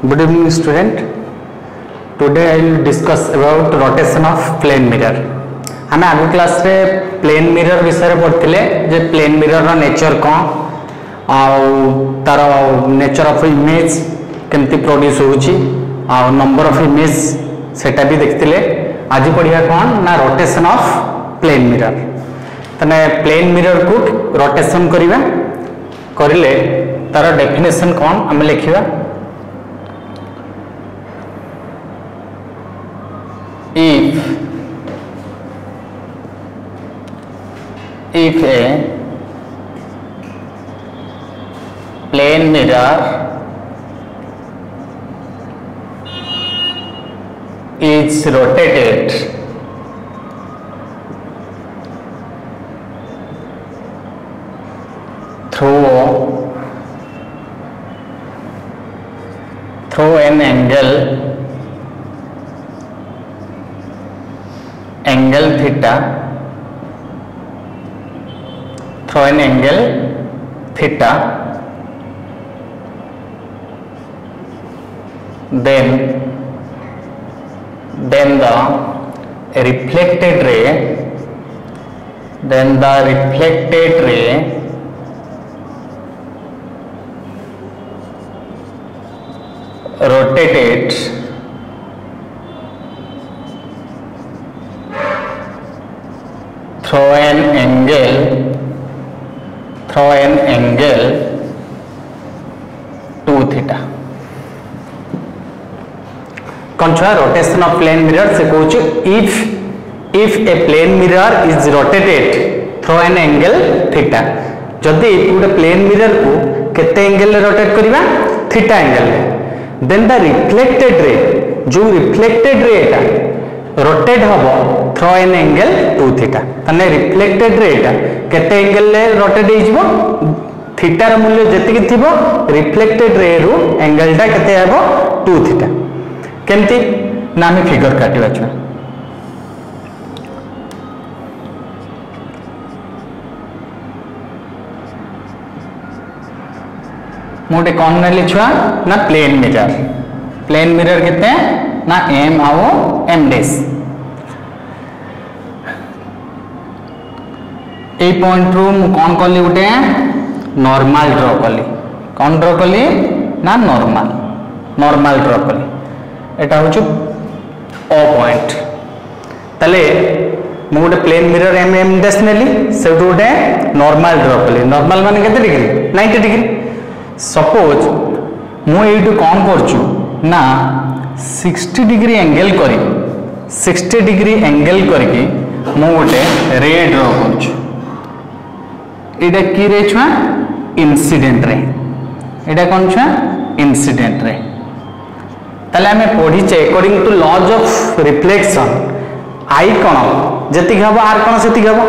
Good evening, student. Today I will discuss about rotation of plane mirror. आम आग class रे plane mirror विषय पढ़ते जे प्लेन मिरर नेचर कौन तार नेचर ऑफ इमेज केमती प्रोड्यूस होउची नंबर ऑफ इमेज सेटा भी देखते आज पढ़िया कौन ना रोटेशन ऑफ प्लेन मिरर तने प्लेन मिरर को रोटेशन करिवा करिले तार डेफिनेशन कौन आम लिखिबा if a plane mirror is rotated through an angle theta, through an angle theta, then the reflected ray rotated through an angle 2 theta. कौन छुआ rotation of plane mirror से कहूँ if a plane mirror is rotated through an angle theta, जदि गोटे plane mirror को केते angle rotate करिबा theta angle रे, देन द रिफ्लेक्टेड रे जो रिफ्लेक्टेड रे एटा रोटेट हबो थ्रू एन एंगल 2 थीटा तने रिफ्लेक्टेड रे एटा केते एंगल रे रोटेट हे जिवो थीटा र मूल्य जेतिक थिबो रिफ्लेक्टेड रे रु एंगल टा केते हबो 2 थीटा केमती ना हम फिगर काटिबा छ मोटे कौन ने छुआ ना प्लेन मिरर केते ना एम आओ एम डेस ए पॉइंट रू मु कौन कली उठे नॉर्मल ड्रॉ कली कौन ड्रॉ कली ना नॉर्मल ड्रॉ कली एटा हो ओ पॉइंट तले मु गोटे प्लेन मिरर एम एम डेस नेली से गोटे नॉर्मल ड्रॉ कली नॉर्मल माने केते डिग्री 90 डिग्री सपोज मु एटू कौन करछु ना 60 डिग्री एंगल करी 60 डिग्री एंगल करके मु गोटे रे ड्रॉ करछु एटा की रे छुआ इंसिडेंट रे एटा कोन छुआ इंसिडेंट रे तले हमें पढ़ी चे according to laws of reflection आई कोन जति हबो आर कोन सेति हबो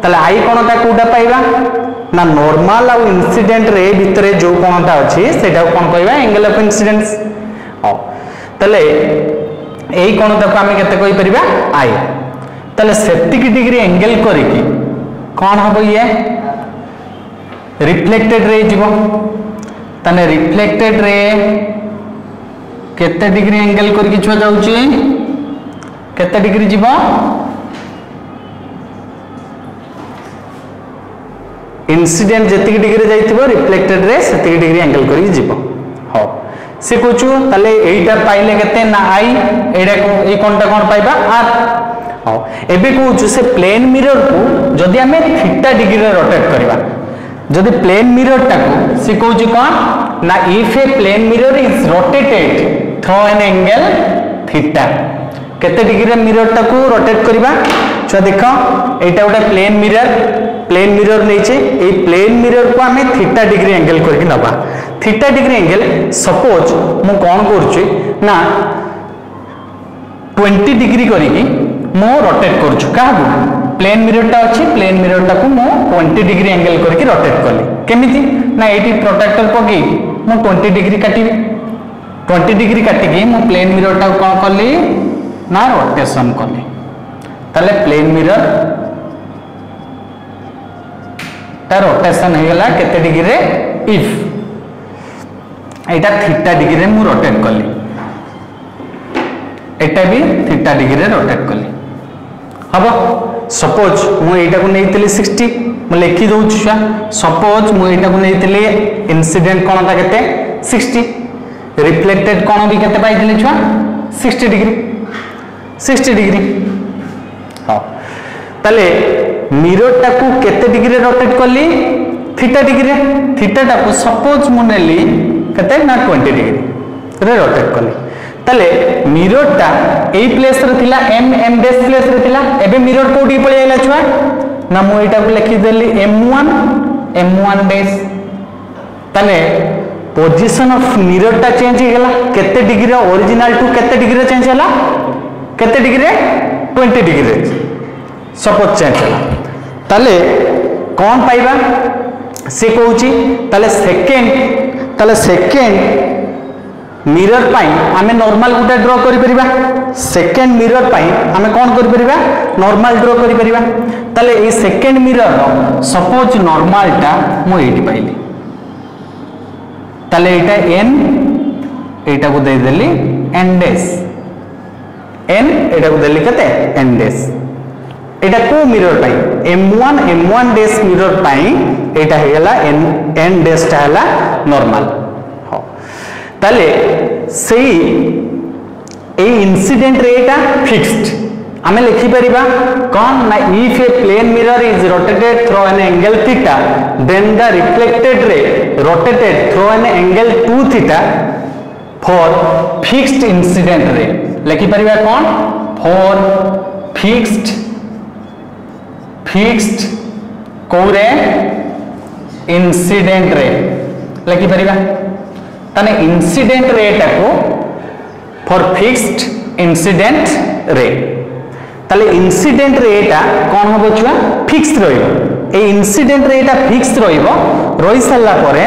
तले आई कोन ता कोडा पाइबा ना नॉर्मल और इंसिडेंट रे भितरे जो कोनटा अछि सेटा कोन कहबा एंगल ऑफ इंसिडेंस तले एई कोन तक आमे केते कहि परिबा आई तले 70 डिग्री एंगल करिकि कोन हबो ये रिफ्लेक्टेड रे जीवो तने रिफ्लेक्टेड रे केते डिग्री एंगल करिकि छुआ जाउची केते डिग्री जीवो इंसिडेंट जति डिग्री जाइथिबो रिफ्लेक्टेड रे सेति डिग्री एंगल करिकि जीवो हो से कहूँ ताले एटा पाइले केते ना आई एटा ए कोनटा कोन पाइबा आर हां एबे कहूँ से प्लेन मिरर को जदि हमें थीटा डिग्री रे रोटेट करबा जदि प्लेन मिरर टा को से कहूँ कोन ना if a plane mirror is rotated through an angle theta केते डिग्री रे मिरर टा को रोटेट करबा छ देखो एटा गोटे प्लेन मिरर नैचे ए प्लेन मिरर को हमें थीटा डिग्री एंगल करके नबा थीटा डिग्री एंगल सपोज मु कौन करछु ना 20 डिग्री करके मु रोटेट करछु काहबो प्लेन मिरर टा अछि प्लेन मिरर टा को मु 20 डिग्री एंगल करके रोटेट करली केमिति ना एटी प्रोटेक्टर पकी मु 20 डिग्री काटिबी 20 डिग्री काटि के मु प्लेन मिरर टा को करली ना रोटेशन करली ताले प्लेन मिरर ता रोटेशन हो गला केते डिग्री रे इफ एटा थीटा डिग्री रे मु रोटेट कली एटा भी थीटा डिग्री रे रोटेट कली हबो सपोज मु एटा को नेइतली 60 मु लिखि दउ छुआ सपोज मु एटा को नेइतली इंसिडेंट कोन ता केते 60 रिफ्लेक्टेड कोन भी केते पाइतली छुआ 60 डिग्री हां तले मिरर टा को केते डिग्री रोटेट कली थीटा डिग्री थीटा टा को सपोज मु नेली केते ना 20 डिग्री रे रोटेट कली तले मिरर टा एई प्लेस रे थिला एम डैश प्लेस रे थिला एबे मिरर कोडी पळि आइला छुआ ना मु एटा को लिखि देली m1 डैश तले पोजीशन ऑफ मिरर टा चेंज हे गेला केते डिग्री ओरिजिनल टू केते डिग्री चेंज होला केते डिग्री 20 डिग्री सपोज चेंज होला तले कोन पाइबा से कहूची तले सेकेंड मिरर पाई आमे नॉर्मल गुटा ड्रॉ करि परिबा सेकेंड मिरर पाई आमे कोन करि परिबा नॉर्मल ड्रॉ करि परिबा तले ए सेकेंड मिरर सपोज नॉर्मल टा मु एटी पाइली तले एटा n एटा को दे देली n डैश n एटा को देली कते n डैश एटा को मिरर पाई m1 डैश मिरर पाई एटा हे गेला n डैश टा हला नॉर्मल हो तले सेही ए इंसिडेंट रेटा फिक्स्ड आमे लिखि परिबा कोन ना if a plane mirror is rotated through an angle theta then the reflected ray rotated through an angle 2 theta for fixed incident ray लिखि परिबा कोन फॉर फिक्स्ड कोरे इंसिडेंट रे लिखि परिबा तने इंसिडेंट रेटा को फॉर फिक्स्ड इंसिडेंट रे तले इंसिडेंट रेटा कोन होबो छुआ फिक्स्ड रहिबो ए इंसिडेंट रेटा फिक्स्ड रहिबो रहि सल्ला परे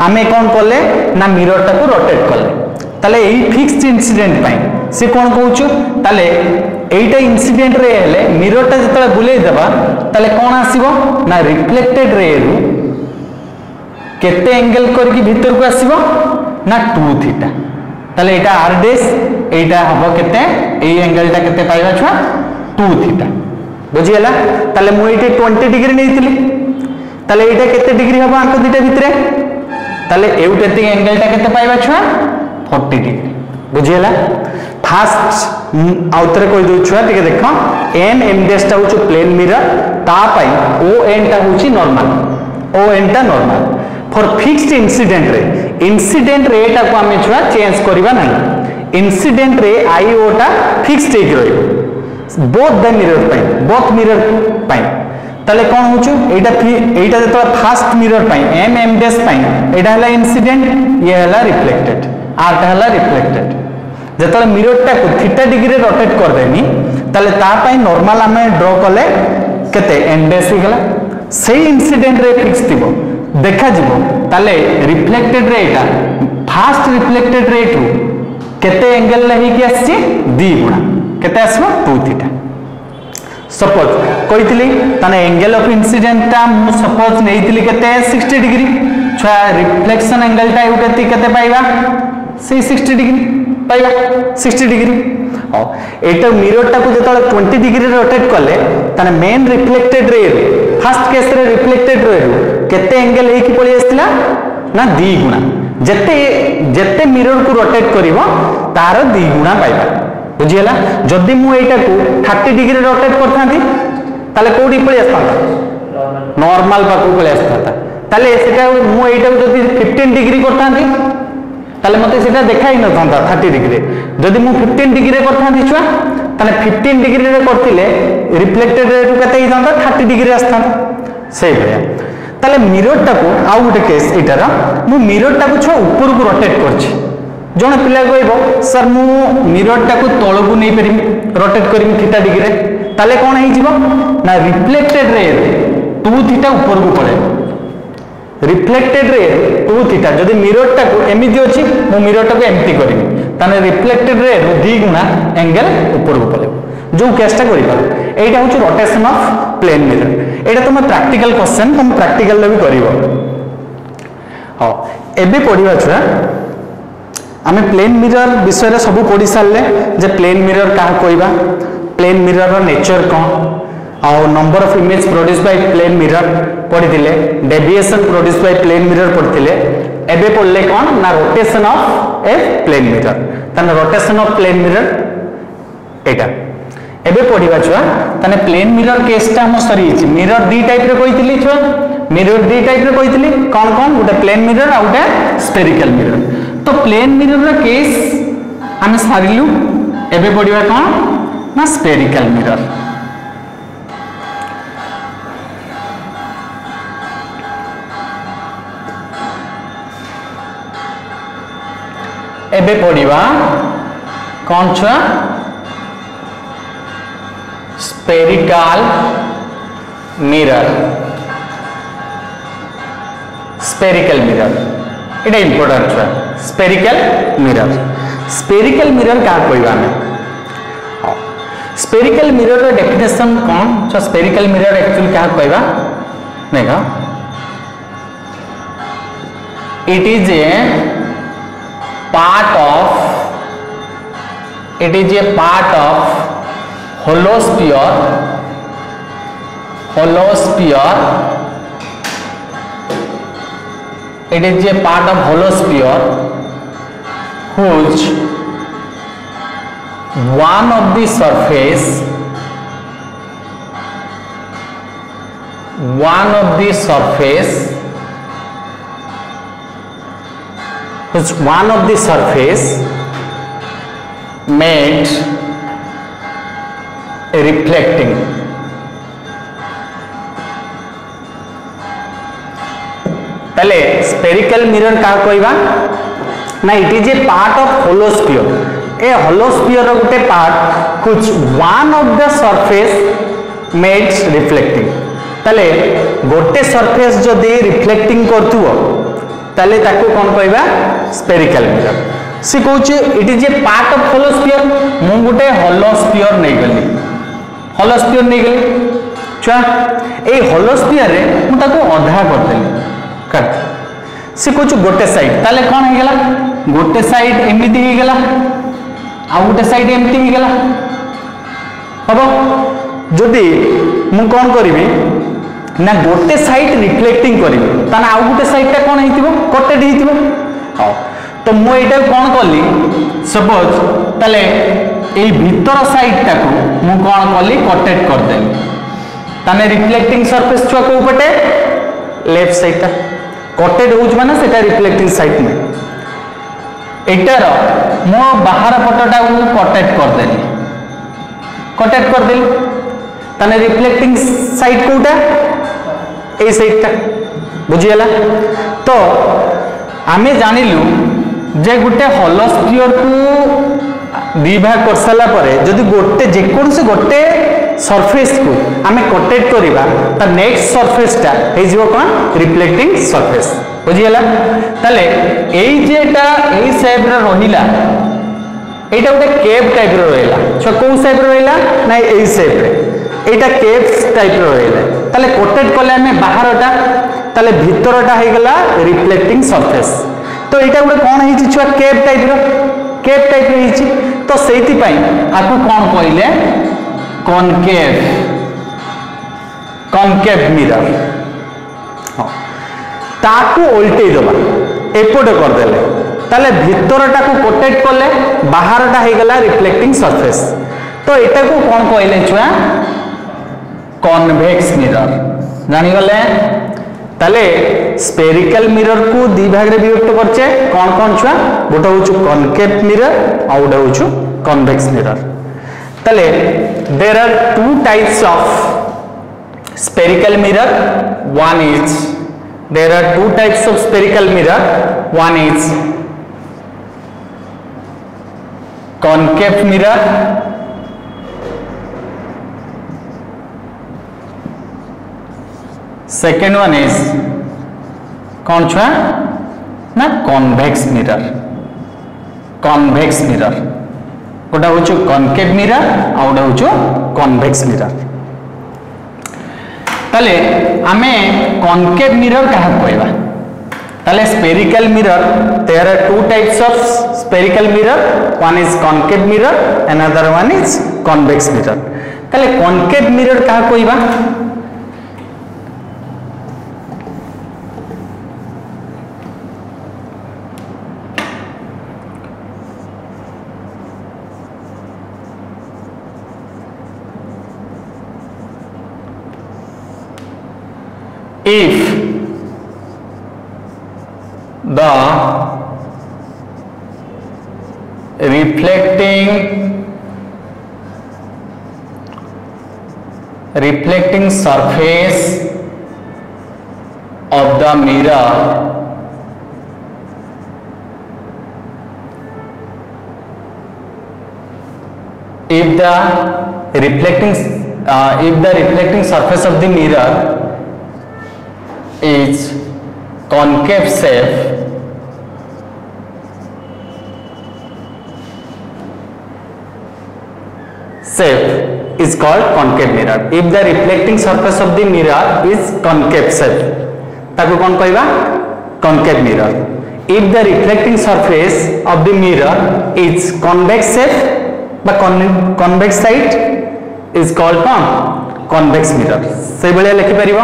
आमे कोन करले ना मिरर टा को रोटेट करले तले एई फिक्स्ड इंसिडेंट पाई से कोन कहूछु तले एईटा इंसिडेंट रे हेले मिरर टा जतले बुलेई देबा तले कोन आसीबो ना रिफ्लेक्टेड रे रु केते एंगल करके भीतर को आसीबो ना 2 थीटा तले एटा r डैश एटा हबो केते ए एंगल टा केते पाइबा छुआ 2 थीटा बुझियला तले मु एटे 20 डिग्री नेइतिली तले एटा केते डिग्री हबो आंक दिटा भितरे तले एउटेती एंगल टा केते पाइबा छुआ 40 डिग्री बुझियला फास्ट आउतरे कोइ दउ छुआ टिके देखो m डैश टा होछु प्लेन मिरर ता पाई o n टा होछि नॉर्मल o n टा नॉर्मल फॉर फिक्स्ड इंसिडेंट रे टा को आमे छुआ चेंज करबा नाही इंसिडेंट रे आई ओ टा फिक्स्ड एक रहिबो बोथ मिरर पाई तले कोन होछु एटा जतो फास्ट मिरर पाई m डैश पाई एटा हला इंसिडेंट ये हला रिफ्लेक्टेड r टा हला रिफ्लेक्टेड जतो मिरर टा को थीटा डिग्री रोटेट कर देनी तले ता पाई नॉर्मल आमे ड्रॉ कले केते n डैश ही गला सेही इंसिडेंट रे फिक्स थिबो देखा जिवो ताले reflected ray Etah fast reflected ray to केते एंगल लही कि आसी 2 गुणा केते आसबो 2 थीटा सपोज कहितली तने एंगल ऑफ इंसिडेंट ता मु सपोज नेइतली केते 60 डिग्री छा रिफ्लेक्शन एंगल ता उठेती केते पाइबा से 60 डिग्री पाइबा 60 डिग्री हो एटा मिरर टा को जतले 20 डिग्री रोटेट करले तने main reflected ray first case रे रिफ्लेक्टेड रे केते एंगल हे कि पळि आस्तिला ना 2 गुणा जत्ते मिरर को रोटेट करिवो तार 2 गुणा पाइबा बुझियला जदी मु एटा को 30 डिग्री रोटेट करथांती ताले कोडी पळि आस्ता नॉर्मल पाकु पळि आस्ता ताले सेटा मु एटा को जदी 15 डिग्री करथांती ताले मते सेटा देखाई न थांता 30 डिग्री जदी मु 15 डिग्री करथांती छुआ ताले 15 डिग्री रे करतिले रिफ्लेक्टेड रे कते ही थांता 30 डिग्री आस्ता सेही भया ताले मिरर टा को आउ गोटे केस एटार मु मिरर टा को छ ऊपर को रोटेट करछि जने पिला कहबो सर मु मिरर टा को तळ को नै परिमि रोटेट करमि थीटा डिग्री रे ताले कोन हे जिवो ना रिफ्लेक्टेड रे 2 थीटा ऊपर को पळे रिफ्लेक्टेड रे 2 थीटा जदी मिरर टा को एमिति अछि मु मिरर टा को एम्प्टी करमि ताने रिफ्लेक्टेड रे 2 गुणा एंगल ऊपर को पळे जो केसटा करि पारो एटा होछ रोटेशन ऑफ प्लेन मिरर एटा तुम प्रैक्टिकल क्वेश्चन तुम प्रैक्टिकल ले भी करिवो हां एबे पढिबा छुआ आमे प्लेन मिरर विषय रे सब पढ़ी सारे जे प्लेन मिरर क्या कहवा प्लेन मिरर रो नेचर कौन आउ number of image produce by plane mirror पढ़ी deviation produce by plane mirror पढ़ी एबे पढ़ले कौन ना rotation of a plane mirror तने रोटेशन ऑफ प्लेन मिरर एटा एबे पढ़िबा छुआ तने प्लेन मिरर केसटा हम सरी मिरर दी टाइप रे कहितली छुआ मिरर दी टाइप रे कहितली कौन कौन गोटे प्लेन मिरर आ गोटे स्फेरिकल मिरर तो प्लेन मिरर रा केस हम सारिलु एबे पढ़िबा कौन ना स्फेरिकल मिरर एबे पढ़िबा कौन छुआ स्फेरिकल मिरर स्फेरिकल मिरर इटा इंपोर्टेंट छुआ स्फेरिकल मिरर क्या कहवा स्फेरिकल मिरर रो डेफिनेशन कौन छुआ स्फेरिकल मिरर एक्चुअली क्या कहवा देखा it is A part of hollow sphere it is a part of hollow sphere whose one of the surface made reflecting पहले स्फेरिकल मिरर क्या कहवा ना it is a part of hollow sphere a hollow sphere गोटे part कुछ one of the surface made reflecting तले गोटे surface जदि reflecting करथुओ तले ताको कोन कहबा स्फेरिकल मिरर से कहूँ it is a part of hollow sphere मु गोटे होलो स्फीयर नहीं गली छुआ ए होलो स्फीयर रे मु ताको अधा करदेली कट से कहूँ गोटे साइड ताले कौन हो गला गोटे साइड एमती हो गला आ गोटे साइड एमती हो गला हम जदि मु कौन करी ना गोटे साइड रिफ्लेक्टिंग करी ताना आउ गोटे साइडटा कौन होइतिबो कटेड होइतिबो हां तो मु एटा कौन कली सपोज ताले ए भीतर साइडटा को मु कौन कली कटेड कर देली ताने रिफ्लेक्टिंग सरफेस छुआ को पटे लेफ्ट साइडटा कटेड होउछ माने सेटा रिफ्लेक्टिंग साइड में एटार मो बाहर पटटा को कटेड कर देली ताने रिफ्लेक्टिंग साइड कोटा ए साइडटा बुझीगला तो आमे जानिलु जे गोटे होलो स्फीयर को दी भाग कर साला परे जदि गोटे जेकोन से गोटे सरफेस को आमे कटेड करिबा त नेक्स्ट सरफेसटा हे जिवो कोन रिफ्लेक्टिंग सरफेस बुझीगला तले एई जेटा एई शेप रे रहिला एटा गोटे केव टाइप रे रहिला छ को शेप रे रहिला ना एई शेप रे एटा केव टाइप रे रहिला तले कोटेड कले हमें बाहरटा तले भीतरटा हे गला रिफ्लेक्टिंग सरफेस तो एटा गोटे कोन हेछि छुआ केव टाइप रे हेछि तो सेति पई आकु कोन कहले कॉनकेव मिरर हां ताकू उल्टे दबा एपटे कर देले तले भीतरटा को कोटेड कले बाहरटा हे गला रिफ्लेक्टिंग सरफेस तो एटा को कोन कहले छुआ कॉन्वेक्स मिरर जानी गले ताले स्फेरिकल मिरर को दी भाग रे विभक्त करछे कौन छुआ गोटे होछु कॉनकेव मिरर आ गोटे होछु कॉन्वेक्स मिरर ताले there are two types of spherical mirror one is there are two types of spherical mirror one is concave mirror second one is कौन छुआ ना कॉन्वेक्स मिरर गोटा हूँ कॉनकेव मिरर आ गोटा हूँ कॉन्वेक्स मिरर ताले आमे कॉनकेव मिरर क्या कहवा ताले spherical mirror, there are two types of spherical mirror. One is concave mirror, another one is convex mirror. ताले concave mirror कहा कोई बा? If the reflecting surface of the mirror if the reflecting surface of the mirror is concave shape, is called concave mirror. If the reflecting surface of the mirror is concave shape, ताको कौन कहबा? Concave mirror. If the reflecting surface of the mirror is convex shape बा convex side is called कौन? Convex mirror. से भलिया लिखि परिबो.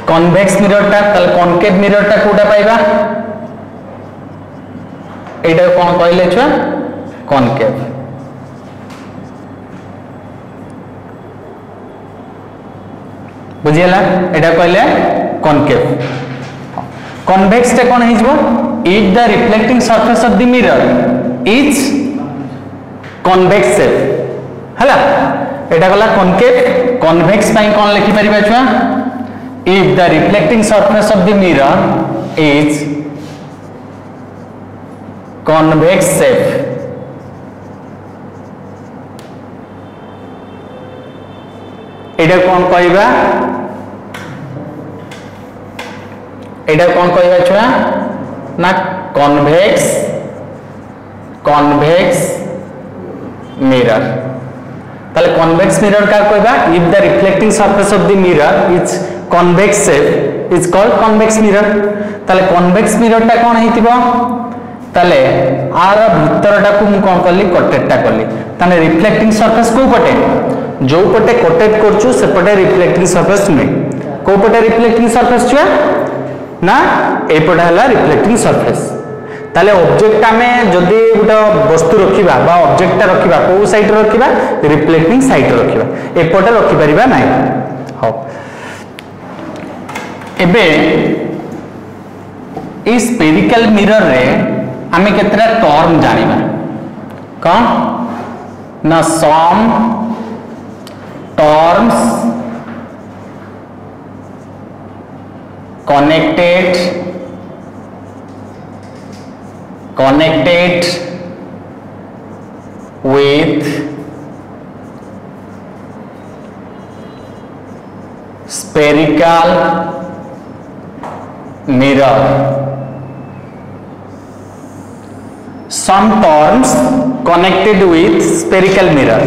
Convex mirror टा तल concave mirror टा कोटा पाइबा? एटा कोन कहले छ? Concave. बुझियला एटा कहले कॉनकेव. कन्वेक्स टे कोन हिजबो? If the reflecting surface of the mirror is convex shape हला एटा गला कॉनकेव. कन्वेक्स पई कोन लिखि परिबा छुआ? If the reflecting surface of the mirror is convex shape, एटा कोन कहबा? एटा कोन कहबा छुआ ना कन्वेक्स मिरर. ताले कन्वेक्स मिरर का कहबा? If the reflecting surface of the mirror is convex shape is called convex mirror. ताले कन्वेक्स मिरर टा कोन हेतिबो? ताले आर भितरटा को मु कोन करली? कटेडटा करली. ताने रिफ्लेक्टिंग सरफेस को पटे जो पटे कोटेड करछु से पटे रिफ्लेक्टिंग सरफेस नुहे. को पटे रिफ्लेक्टिंग सरफेस छुआ ना ए पटे हला रिफ्लेक्टिंग सरफेस. ताले ऑब्जेक्ट में जदी गुटा वस्तु रखिबा बा ऑब्जेक्ट रखिबा को साइड रखिबा? रिफ्लेक्टिंग साइड रखिबा. ए पटे रखि परिबा नै. हो एबे ई स्फेरिकल मिरर रे आमे केतरा टर्म जानिबा कोन ना? सम terms connected with spherical mirror. Some terms connected with spherical mirror.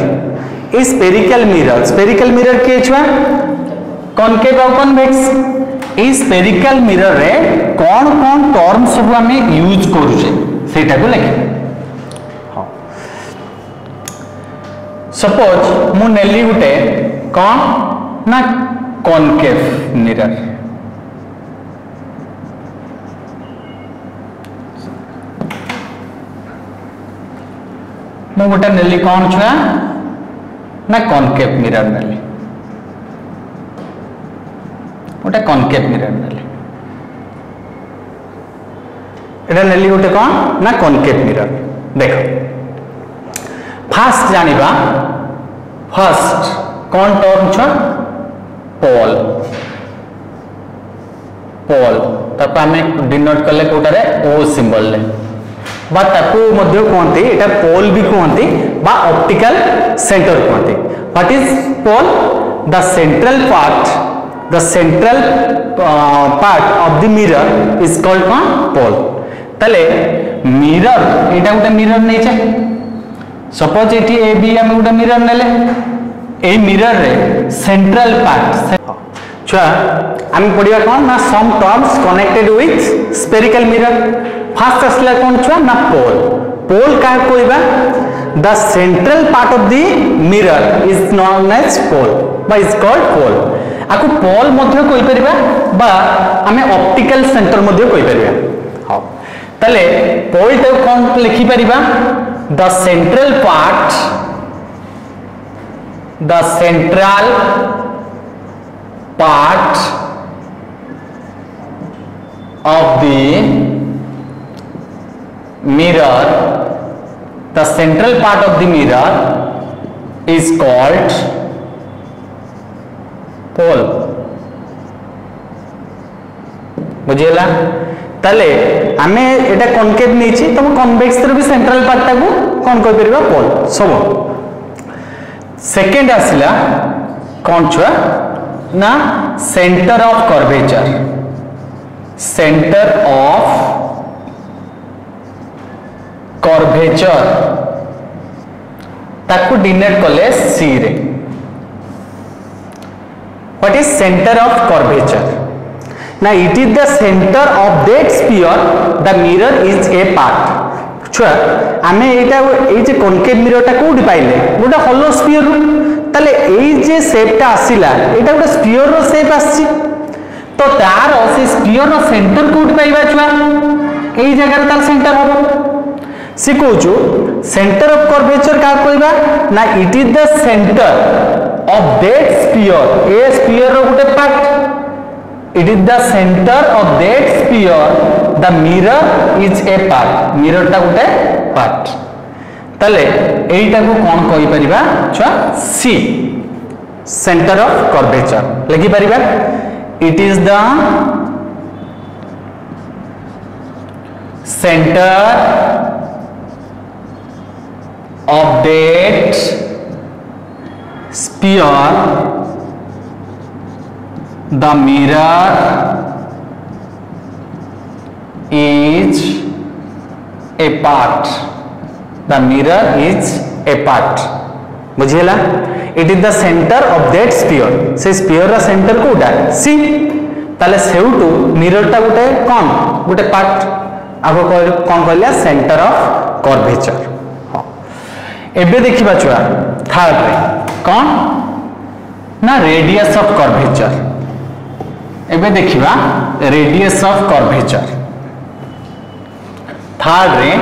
इस स्फेरिकल मिरर के छुआ कॉनकेव और कन्वेक्स. इस स्फेरिकल मिरर रे कौन टर्म सब हमें यूज करूचे सेटा को लिखे. हां सपोज मु नेली गुटे कौन ना कॉनकेव मिरर. मु गुटे नेली कौन छुआ ना कॉनकेव मिरर नेली. गोटे कॉनकेव मिरर नेली. एटा नेली गोटे कौन ना कॉनकेव मिरर. देखो फास्ट जानिबा. फर्स्ट कौन टर्म छ? पोल. तब हमें डिनोट कले कोटारे ओ सिंबल ले बा ताकू मध्य कहते एटा पोल भी कहते बा ऑप्टिकल सेंटर कहते. What is pole? The central part of the mirror is called कौन? पोल. तले मिरर एटा गोटे मिरर नहीं छे. सपोज एटी ए बी हम गोटे मिरर नेले. ए मिरर रे सेंट्रल पार्ट छुआ आम पढ़िया कौन ना some terms connected with spherical mirror. First आसला कौन छुआ ना पोल। पोल क्या कहबा the central part of the mirror is known as pole बा इज कॉल्ड पोल। आकु पोल मध्य कहि परिबा बा आमे ऑप्टिकल सेंटर मध्य कहि परिबा। हां तले पोल टे कौन लिखि परिबा the central part part of the mirror, the central part of the mirror is called pole। बुझेला तले आमे एटा कॉनकेव नेछि तम कन्वेक्स रे भी सेंट्रल पार्ट टाकू कोन कहि परिबा पोल सब। सेकंड आसिला कोन छुआ ना centre of curvature. Centre of curvature ताकू डिनोट कले सी रे। What is centre of curvature ना it is the centre of that sphere the mirror is a part. छुआ आमे एटा ए जे कॉनकेव मिरर टा कोडी पाइले गोटा होलो स्फीयर ताले एई जे शेपटा आसिला एटा गोटा स्फीयर रो शेप आसी तो तार से स्फीयर रो सेंटर कोड पाइबा छुआ एई जगह रे तार सेंटर हो से कहूछु सेंटर ऑफ कर्वेचर का कहबा ना it is the centre of that sphere ए स्फीयर रो गोटे part. It is the centre of that sphere the mirror is a part. Mirror टा गोटे पार्ट तले एटा को कोन कहि परिबा छुआ सी सेंटर ऑफ कर्वेचर लिखि परिबा। It is the centre of that sphere the mirror is a part. The mirror is a part। बुझिएला it is the centre of that sphere से स्फीयर रा सेंटर कोटा सी ताले सेउटू मिरर टा गोटे कोन गोटे पार्ट आगो कोन कहलिया सेंटर ऑफ कर्वेचर। हां एबे देखिबा छुआ थर्ड रे कोन ना रेडियस ऑफ कर्वेचर। एबे देखिबा रेडियस ऑफ कर्वेचर थर्ड रे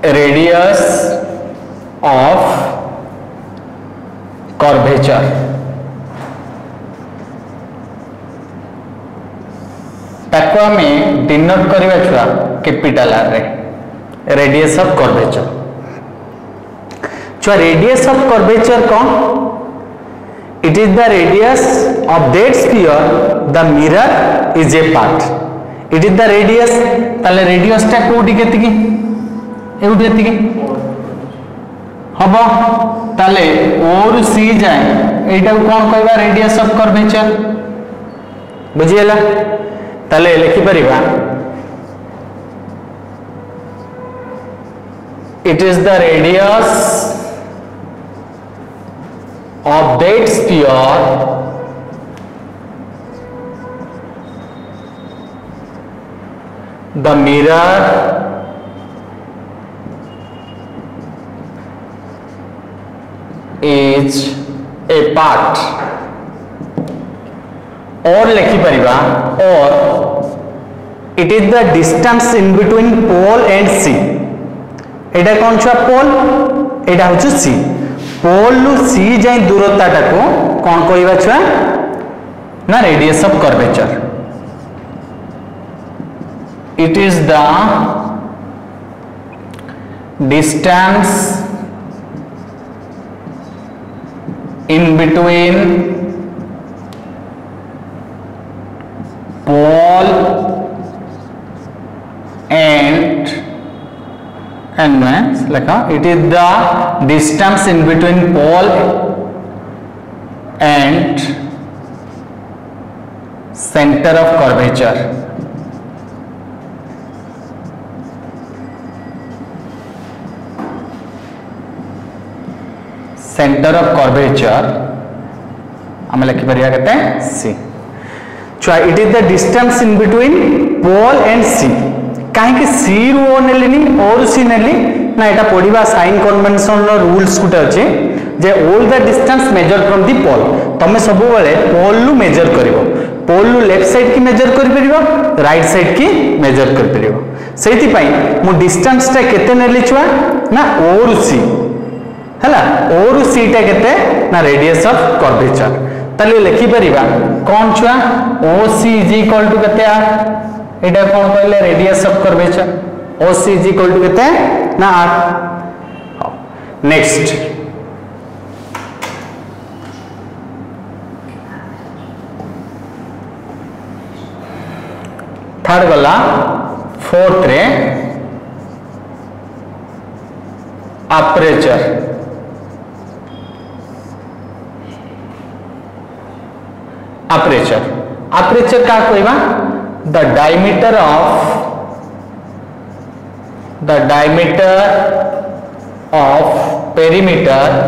रेडियस ऑफ कर्वेचर ताको हमें डिनोट करबा छुआ कैपिटल आर रे रेडियस ऑफ कर्वेचर। छुआ रेडियस ऑफ कर्वेचर कौन it is the radius of that sphere the mirror is a part. It is the radius ताले radius टा कोडी केतिकी एउडी एतिकी हबो ताले और सी जाए एटा को कोन कहबा रेडियस ऑफ कर्वेचर। बुझिएला ताले लिखि परिबा it is the radius of that sphere the mirror is a part। और लिखि परिबा और it is the distance in between pole and C। एटा कोन छुआ पोल एटा होछु C। पोल लु C जाय दूरता टाको कोन कहबा छुआ ना radius of curvature. it is the distance in between pole and लिखा it is the distance in between pole and center of curvature। Centre of curvature आम लिखि परिया केते सी छुआ it is the distance in between pole and C कहीं C रु ओ नेलिनी और सी नेली ना एटा पढ़िबा साइन कन्वेंशन रो रूल्स गुटे अछि जे all the distance measure from the pole तमे सब बेले पोल लु मेजर करिवो पोल लु लेफ्ट साइड की मेजर करि परिबो राइट साइड की मेजर करि परिबो सेति पई मु डिस्टेंस टा केते नेली छुआ ना और सी हला और सी टा केते ना रेडियस ऑफ कर्वेचर तले लिखि परिबा कोन छुआ OC इज इक्वल टू केते आर एटा कोन कहले radius of curvature OC is equal to केते ना आर नेक्स्ट थर्ड गला फोर्थ रे अपर्चर अपर्चर का कहबा the diameter of perimeter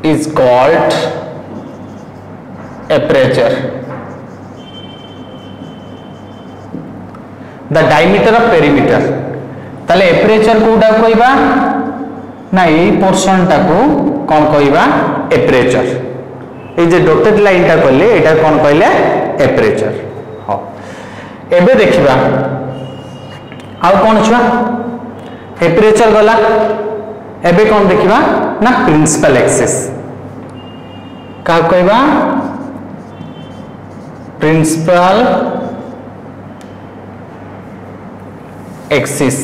is called aperture. The diameter of perimeter ताले aperture कोटा कहबा ना ए पोर्शन टाको कोन कहबा aperture ए जे डॉटेड लाइन टा कहले एटा कोन कहले aperture हो एबे देखिबा आ कोन छुआ aperture गला एबे कोन देखिबा ना प्रिंसिपल एक्सिस का कहबा प्रिंसिपल एक्सिस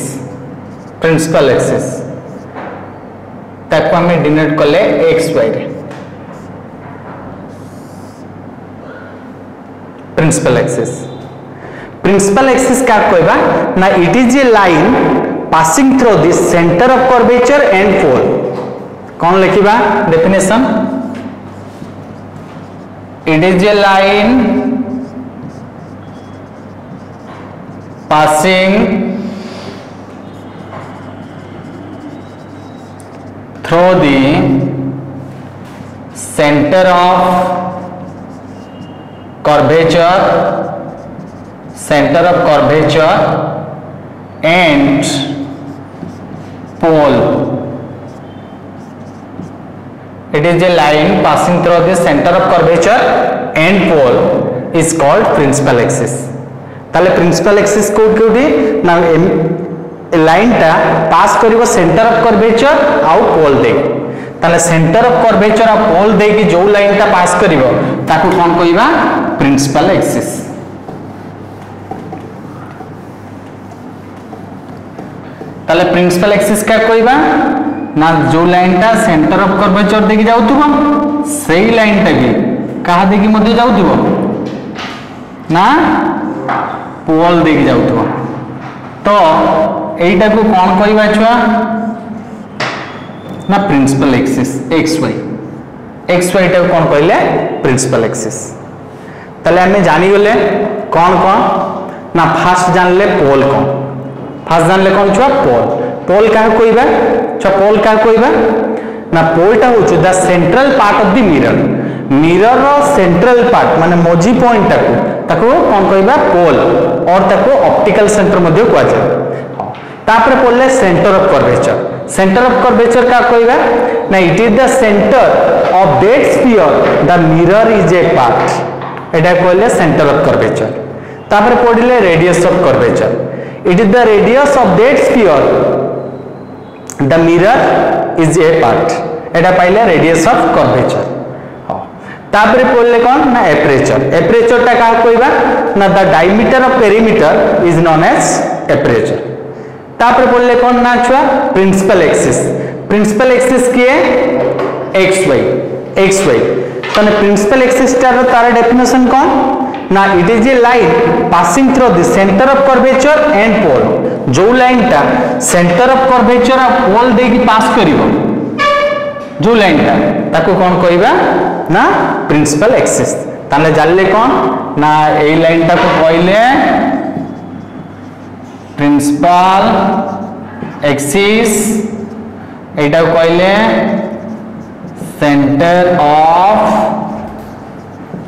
ताको हमें डिनोट कले एक्स वाई रे प्रिंसिपल एक्सिस का कहबा ना it is a line passing through the centre of curvature and pole कौन लिखिबा definition it is a line passing through the center of curvature and pole. It is a line passing through the center of curvature and pole is called principal axis. ताले principal axis कोठी ना line टा पास करिवो centre of curvature आउ पोल दे ताले centre of curvature आ पोल दे कि जो line टा पास करिवो ताकू कोन कहिबा प्रिंसिपल एक्सिस ताले प्रिंसिपल एक्सिस का कहिबा ना जो लाइन टा सेंटर ऑफ कर्वेचर दे कि जाउतबो सेही लाइन टा भी कहा दे कि मध्ये जाउतबो ना पोल देख जाउथबो तो एटा को कोन कहबा छुआ ना प्रिंसिपल एक्सिस एक्स वाई टा कोन कहले प्रिंसिपल एक्सिस तले हमें जानि गले कोन ना फास्ट जानले पोल कोन छुआ पोल का कहबा छुआ पोल का कहबा ना पोल टा होछु the central part of the mirror रो सेंट्रल पार्ट माने मोजी पॉइंट ताको कोन कहबा पोल और ताको ऑप्टिकल सेंटर मध्ये को आछे तापर पड़ले सेंटर ऑफ कर्वेचर का कहबा ना it is the centre of that sphere the mirror is a part एटा कहले सेंटर ऑफ कर्वेचर तापर पड़ले radius of curvature it is the radius of that sphere the mirror is a part एटा पाइले radius of curvature तापर पड़ले कौन ना aperture टा का कहबा ना the diameter of perimeter is known as aperture तापर पड़ले कौन ना छुआ प्रिंसिपल एक्सिस के एक्स वाई तने प्रिंसिपल एक्सिस टा रो तार डेफिनेशन कौन ना it is a line passing through the centre of curvature and pole जो लाइन टा सेंटर ऑफ कर्वेचर और पोल दे की पास करिवो जो लाइन टा ताको कोन कहबा ना प्रिंसिपल एक्सिस ताले जानले कोन ना ए लाइन टा को कहले प्रिंसिपल एक्सिस एटा कहले सेंटर ऑफ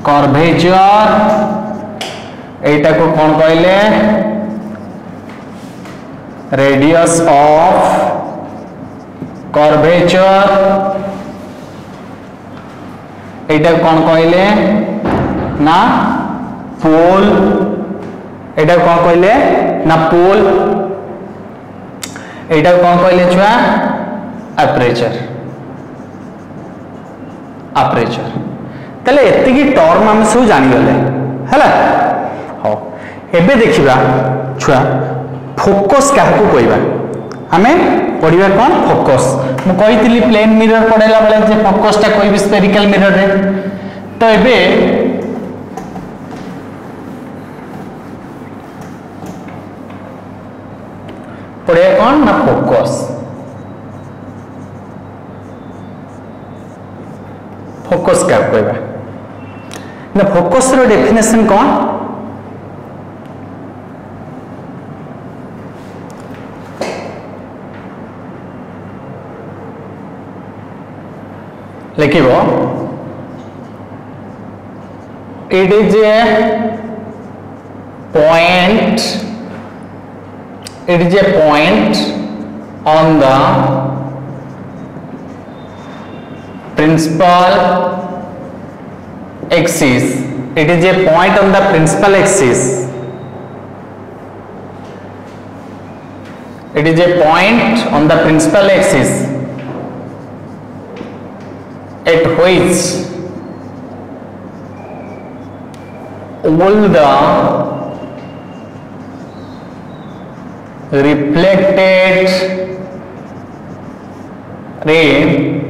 कर्वेचर एटा को कौन कहले रेडियस ऑफ कर्वेचर एटा कौन कहले ना पोल एटा कौन कहले ना पोल एटा कौन कहले छुआ अपर्चर अपर्चर तले एतिकी टर्म हम सब जानि गले हला हो एबे देखिबा छुआ फोकस काहू कहबा हमें पढ़िबा कौन फोकस मु कहितली प्लेन मिरर पढ़ेला बेले जे फोकस ता कहबी स्फेरिकल मिरर रे तो एबे पढ़े कौन ना फोकस फोकस क्या कहबा ना फोकस रो डेफिनेशन कौन लिखिबो it is a point it is a point on the principal axis it is a point on the principal axis it is a point on the principal axis at which all the reflected ray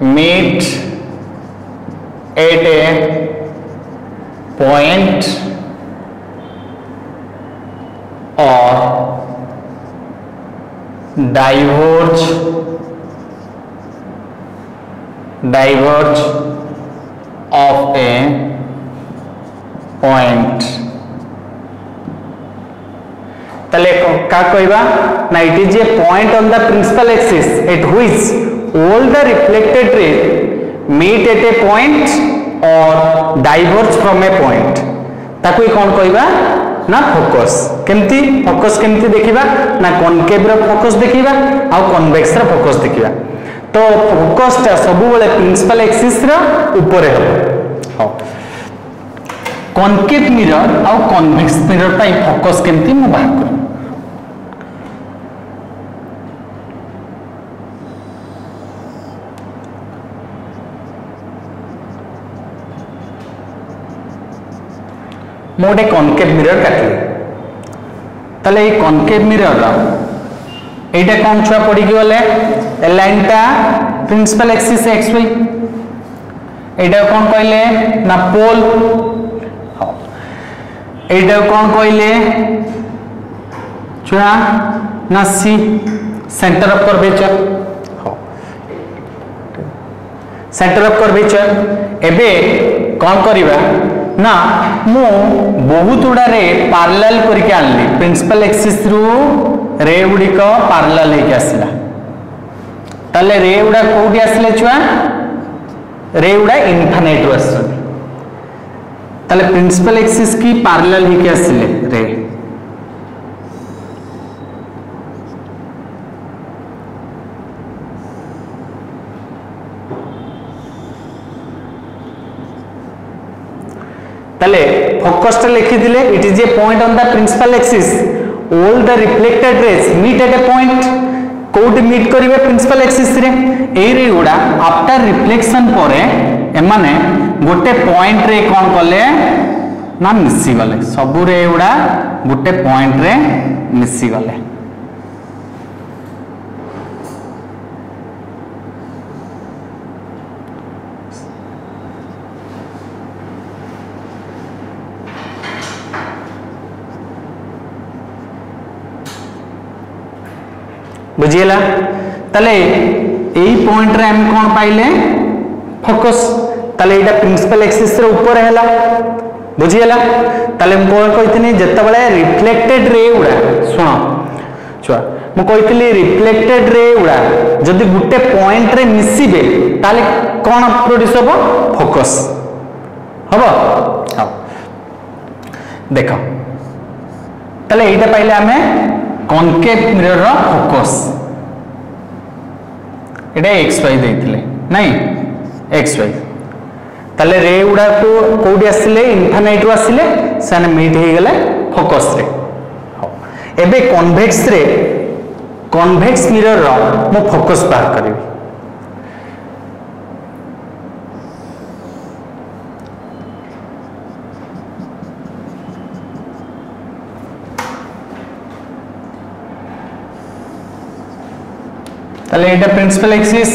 meet at a point or diverge of a point तले का कहबा ना it is a point on the principal axis at which all the reflected ray meet at a point or diverge from a point ताको कौन कहबा ना focus केमती focus केमती देखिबा ना कॉनकेव रो फोकस देखिबा आ कन्वेक्स रो फोकस देखिबा तो फोकस ता सब बेले प्रिंसिपल एक्सिस रो ऊपर हो हां कॉनकेव मिरर और कन्वेक्स मिरर पाई फोकस केमती मु बात कर मोटे कॉनकेव मिरर काटली तले ये कॉनकेव मिरर एटा कौन छुआ पड़ी गले ए लाइनटा प्रिंसिपल एक्सिस एक्स वाई एटा कौन कहले ना पोल एटा कौन कहले छुआ ना C centre of curvature centre of curvature एबे कौन करिबा ना मु बहुत गुड़ा रे पैरेलल करके आनली प्रिंसिपल एक्सिस रु रे गुडी को पैरेलल हेके आसला तले रे गुडा कोठी आसले छुआ रे गुडा इनफिनिट रु आसले तले प्रिंसिपल एक्सिस की पैरेलल हेके आसले रे तले फोकस टा लिखि दिले it is a point on the principal axis all the reflected rays meet at a point कोड मीट करिवे प्रिंसिपल एक्सिस रे ए रे गुडा आफ्टर रिफ्लेक्शन परे एमाने गोटे पॉइंट रे कोन कले ना मिसी गले सब रे गुडा गोटे पॉइंट रे मिसी गले बुझीला तले एई पॉइंट रे हम कोन पाइले फोकस ताले एटा प्रिंसिपल एक्सिस रे ऊपर हैला बुझियला ताले हम कोन कहितनी जत्ता बळे रिफ्लेक्टेड रे उडा सुनो छुआ मु कहितली रिफ्लेक्टेड रे उडा जदी गुटे पॉइंट रे मिसिबे ताले कोन प्रोड्यूस होबो फोकस हबो हां देखो ताले एटा पाइले हमें कॉनकेव मिरर रो फोकस एटा xy देथिले नाही xy ताले रे उडा को कोडी आसिले इनफाइनाइट रो आसिले साने मीट हे गेले फोकस रे एबे कॉन्वेक्स मिरर रो मो फोकस बाहर करबी ताले एटा प्रिंसिपल एक्सिस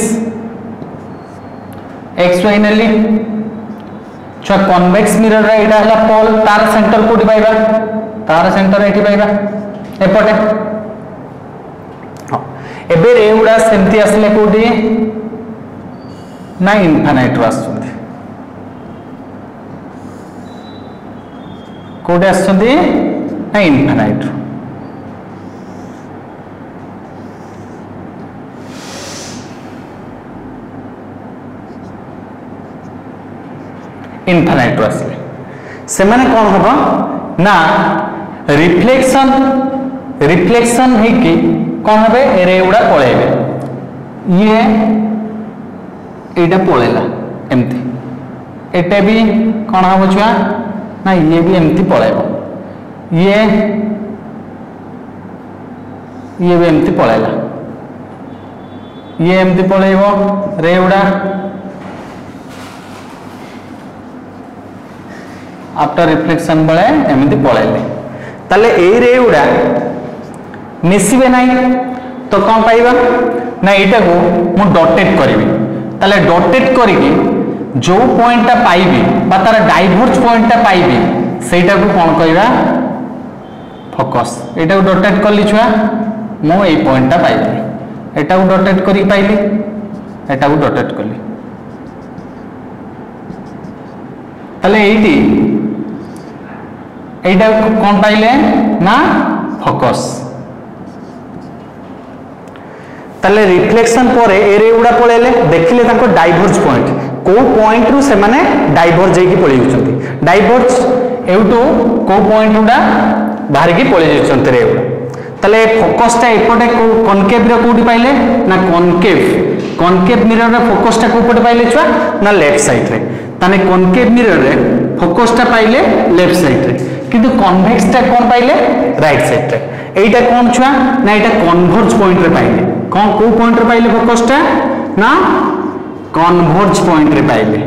xy नेली छ कन्वेक्स मिरर रे एटा हला पोल तार सेंटर कोडी पाइबा तार सेंटर एठी पाइबा एपटे हां एबे रे उडा सेमती आसले कोडी ना इनफाइनाइट आसुंदी कोडी आसुंदी ना इनफाइनाइट इनफाइनाइट आसले से माने कौन होबा ना रिफ्लेक्शन है कि कौन हबे रे उडा पळेबे ये एटा पळेला एमती एटा भी कौन हबो छुआ ना ये भी एमती पळेबो ये भी एमती पळेला ये एमती पळेबो रे उडा आफ्टर रिफ्लेक्शन बळे एमती पळेले ताले ए रे उडा मिसिबे नाही तो कोन पाइबा ना एटा को मु डॉटेड करबी ताले डॉटेड करिकि जो पॉइंट ता पाइबी बा तार डाइवर्ज पॉइंट ता पाइबी सेटा को कोन कहबा फोकस एटा को डॉटेड करली छुआ मु ए पॉइंट ता पाइबी एटा को डॉटेड करी पाइली एटा को डॉटेड करली ताले एटी एटा कौन पाइले ना फोकस ताले रिफ्लेक्शन पर एरे उडा पळेले देखिले ताको डाइवर्ज पॉइंट को पॉइंट रु से माने डाइवर्ज हेकी पळि होचंती डाइवर्ज एउटो को पॉइंट उडा बाहर की पळि होचंती रे उडा ताले फोकस ता एपटे को कॉनकेव रे कोडी पाइले ना कॉनकेव मिरर रे फोकस ता कोपटे पाइले छुआ ना लेफ्ट साइड रे ताने कॉनकेव मिरर रे फोकस ता पाइले लेफ्ट साइड रे किंतु कन्वेक्स ता कोन पाइले राइट साइड रे एटा कोन छुआ ना एटा कन्वर्ज पॉइंट रे पाइले कोन को पॉइंट रे पाइले फोकस ता ना कन्वर्ज पॉइंट रे पाइले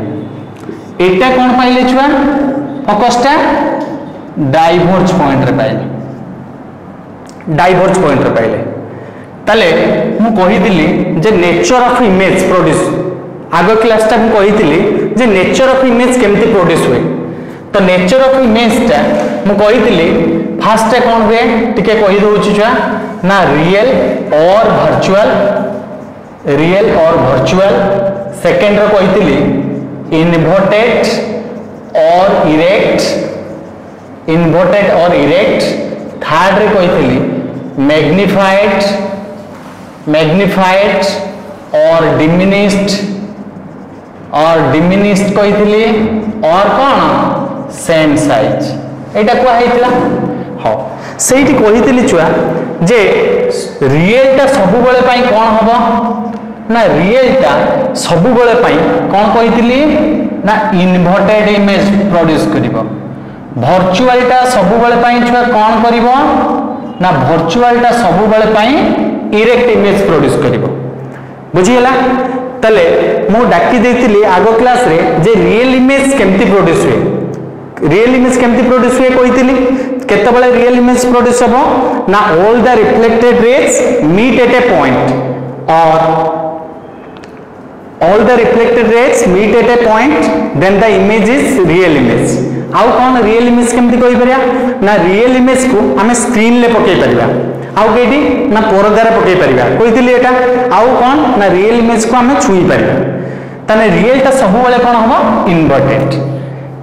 एटा कोन पाइले छुआ फोकस ता डाइवर्ज पॉइंट रे पाइले डाइवर्ज पॉइंट रे पाइले ताले मु कहि दिली जे नेचर ऑफ इमेज प्रोड्यूस आगो क्लास ता मु कहि दिली जे नेचर ऑफ इमेज केमती प्रोड्यूस हुए तो नेचर ऑफ इमेज ता मु कहि दिली फर्स्ट कोन हुए टिके कहि दोछि छुआ ना रियल और वर्चुअल सेकंड रो कहि दिली इन्वर्टेड और इरेक्ट थर्ड रे कहि दिली मैग्निफाइड और डिमिनिश्ड कहि दिली और कोन सेम साइज एटा को हैतला हां सेठी कहितली छुआ जे रियल ता सब बेले पई कोन हबो ना रियल ता सब बेले पई कोन कहितली ना इन्वर्टेड इमेज प्रोड्यूस करिवो वर्चुअल ता सब बेले पई छुआ कोन करिवो ना वर्चुअल ता सब बेले पई इरेक्ट इमेज प्रोड्यूस करिवो बुझियला तले मु डाकी देतिली आगो क्लास रे जे रियल इमेज केमती प्रोड्यूस हुए रियल इमेज केमती प्रोड्यूस हुए कहितली केते बळे रियल इमेज प्रोड्यूस हबो ना all the reflected rays meet at a point और all the reflected rays meet at a point then the image is real image आउ कौन रियल इमेज केमती कहि परिया ना रियल इमेज को हमें स्क्रीन ले पकई परिया आउ केडी ना परदा रे पकई परिया कहितली एटा आउ कौन ना रियल इमेज को हमें छुई परिया ताने रियलटा सब बेले कौन हम इनवर्टेड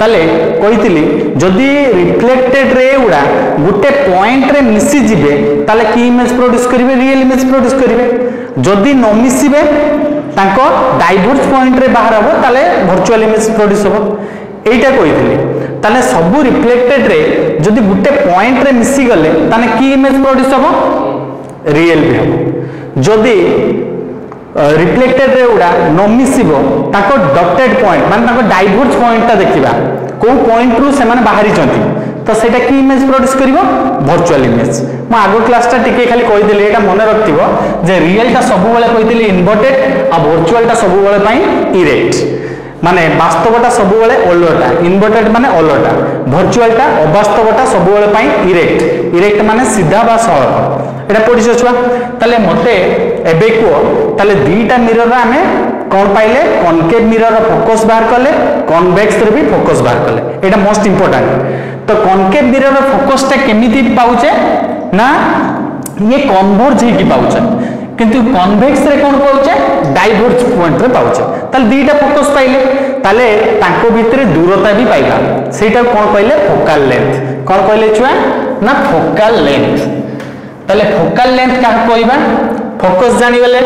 ताले कही जदि रिफ्लेक्टेड रे गुड़ा गोटे पॉइंट रे मिसी जिवे ताले की इमेज प्रोड्यूस करिवे रियल इमेज प्रोड्यूस करिवे जदि न मिसिबे तांको डाइवर्स पॉइंट रे बाहर हबो ताले वर्चुअल इमेज प्रोड्यूस हबो एटा कही ताले सब रिफ्लेक्टेड रे जदि गोटे पॉइंट रे मिसी गले ताने की इमेज प्रोड्यूस हबो रियल भी हबो जदि रिफ्लेक्टेड रे उडा न मिसिबो ताको डॉटेड पॉइंट माने ताको डाइवर्स पॉइंट ता देखिबा को पॉइंट रु से माने बाहरी चंती तो सेटा की इमेज प्रोड्यूस करिवो वर्चुअल इमेज म आगो क्लास ता टिके खाली कहि देले एटा मन रखतिबो जे रियल ता सब बेले कहि देले इन्वर्टेड आ वर्चुअल ता सब बेले पई इरेक्ट माने वास्तवटा सब बेले ओलटा इन्वर्टेड माने ओलटा वर्चुअलटा अवास्तवटा सब बेले पई इरेक्ट इरेक्ट माने सीधा बा सड़क एटा पढिस छुआ ताले मते एबे को ताले दीटा मिरर आमे कोन पाइले कॉनकेव मिरर फोकस बाहर कले कन्वेक्स रे भी फोकस बाहर कले एटा मोस्ट इंपोर्टेंट तो कॉनकेव मिरर फोकस ता केमिति पाउचे ना ये कन्वर्ज हे की पाउचे किंतु कन्वेक्स रे कोन पाउचे डाइवर्ज पॉइंट रे पाउचे ताले दीटा फोकस पाइले ताले ताको भितरे दूरता भी पाइला सेटा कोन कहले फोकल लेंथ कोन कहले छुआ ना फोकल लेंथ ताले फोकल लेंथ का कहबा फोकस जानि गले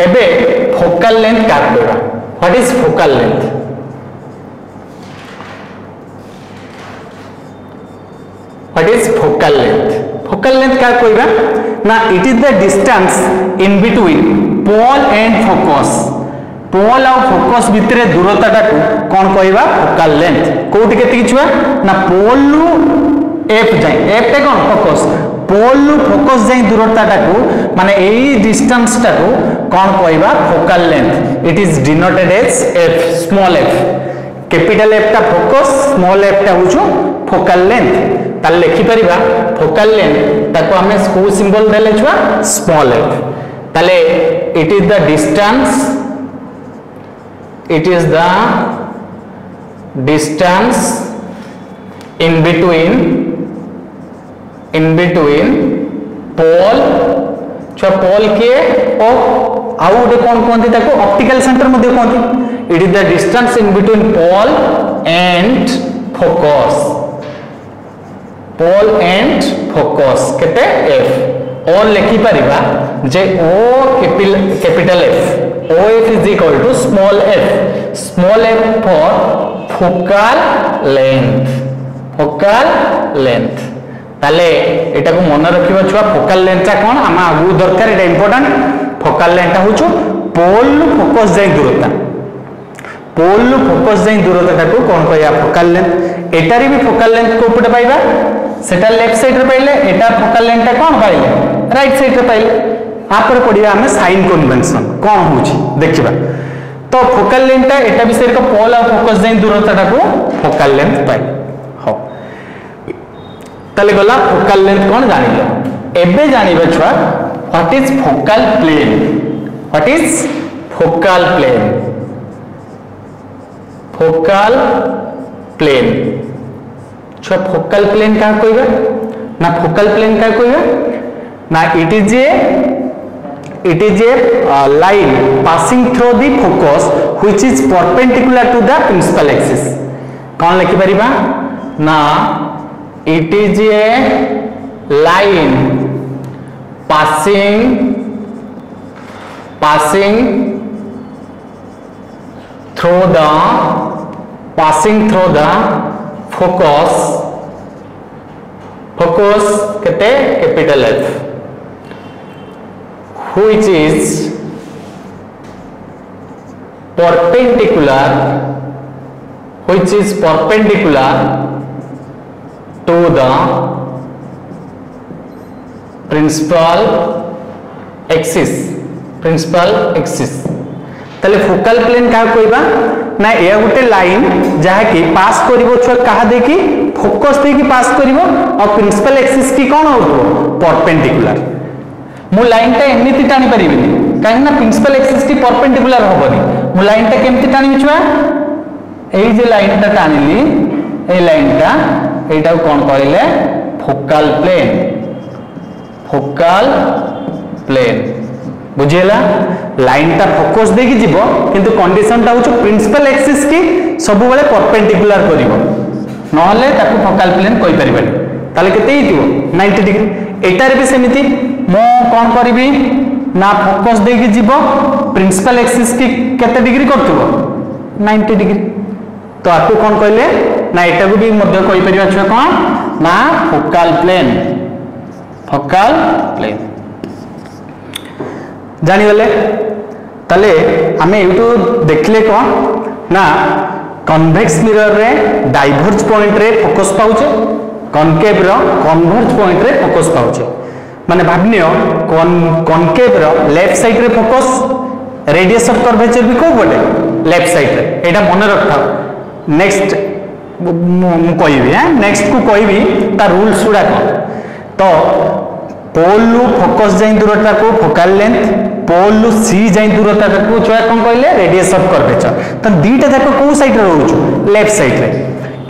एबे फोकल लेंथ का कहबा what is focal length what is focal length का कहबा ना it is the distance in between pole and focus pole और फोकस भितरे दूरताटा को कोन कहबा फोकल लेंथ कोठी केते किछुआ ना पोल रु एफ जाय एफ टे कोन फोकस पोल रु फोकस जाय दूरताटा को माने एई डिस्टेंस टा को कोन कहबा focal length it is denoted as F small F capital F टा फोकस स्मॉल एफ टा होचो फोकल लेंथ ताले लिखि परिबा फोकल लेंथ ताको हमें को सिंबल देले छुआ स्मॉल एफ ताले it is the distance in between पोल छुआ पोल के और आउ गोटे कौन कहते ताको ऑप्टिकल सेंटर मध्ये कहते it is the distance in between pole and focus केते एफ और लिखि परिबा जे ओ कैपिटल एफ ओ F is equal to small F for focal length ताले एटा को मन रखिबा छुआ फोकल लेंथ ता कोन हम आगु दरकार एटा इंपोर्टेंट फोकल लेंथ ता होचो पोल फोकस जाय दूरता ता को कोन कहया फोकल लेंथ एटारी भी फोकल लेंथ को ऊपर पाइबा सेटा लेफ्ट साइड रे पाइले एटा फोकल लेंथ ता कोन पाइले राइट साइड रे पाइले आपर पडिबा हमें साइन कन्वेंशन कोन होची देखिबा तो फोकल लेंथ ता एटा विषय को पोल और फोकस जाय दूरता ता को फोकल लेंथ पाइले हो ताले गला फोकल लेंथ कोन जानिलो एबे जानिबा छुआ व्हाट इज फोकल प्लेन छुआ फोकल प्लेन का कहबा ना फोकल प्लेन का कहबा ना it is A line passing through the focus which is perpendicular to the principal axis कौन लिखि परिबा ना it is a line passing through the focus कहते capital F which is perpendicular to the principal axis तले focal plane का कहबा ना ए गोटे line जहा कि पास करिवो छ कहा देखि फोकस देखि पास करिवो और प्रिंसिपल एक्सिस की कोन होतो परपेंडिकुलर मु लाइन ता एमिति टाणी परिबिनी काहे ना प्रिंसिपल एक्सिस की परपेंडिकुलर होबनी मु लाइन ता केमति टाणी छुआ एई जे लाइन ता टाणीली ए लाइन ता एटा कोन कहले फोकल प्लेन बुझीला लाइन टा फोकस देकी जीव किंतु कंडीशन टा होछ प्रिंसिपल एक्सिस की सब बेले परपेंडिकुलर करिवो नहले ताकू फोकल प्लेन कहि परिबे ताले केते हितिवो 90 डिग्री एटारे भी सेमिति मो कोन करबी ना फोकस देकी जीव प्रिंसिपल एक्सिस की केते डिग्री करथिवो 90 डिग्री तो आपको कौन कहले ना एटा को भी मध्य कहि परिबा छ कोन ना फोकल प्लेन जानी गले तले हमें एटू देखले कोन ना कन्वेक्स मिरर रे डाइवर्ज पॉइंट रे फोकस पाउचे कॉनकेव रो कन्वर्ज पॉइंट रे फोकस पाउचे माने भाबनियो कॉनकेव रो लेफ्ट साइड रे फोकस रेडियस ऑफ कर्वेचर भी को बोले लेफ्ट साइड रे एटा मन रखता नेक्स्ट मु कहबी नेक्स्ट को कहबी ता रूल्स गुडा कोन तो पोल लु फोकस जाई दूरता को फोकल लेंथ पोल लु सी जाई दूरता को छोया कोन कहले रेडियस ऑफ कर्वेचर तो दीटा जाक को साइड रे रहउछु लेफ्ट साइड रे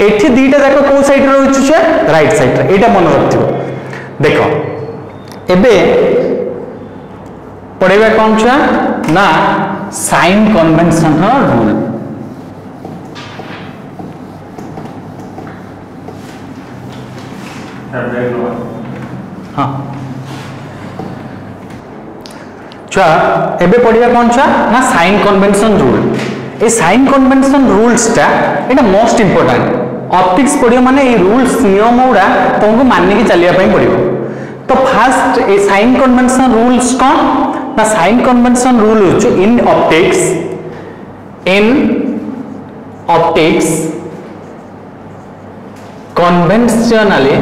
एठी दीटा जाक को साइड रे रहउछु छे राइट साइड रे एटा मन रखथिबो देखो एबे पढेबा कोन छा ना साइन कन्वेंशन रो रूल हाँ छुआ एबे पढ़िया कौन छुआ ना साइन कन्वेंशन रूल ए साइन कन्वेंशन रूल्स टा एटा मोस्ट इंपोर्टेंट ऑप्टिक्स पढ़ियो माने ए रूल्स नियम उडा तुमको मानने की चलिया पई पड़ियो तो फर्स्ट ए साइन कन्वेंशन रूल्स कौन ना साइन कन्वेंशन रूल होछ in optics conventionally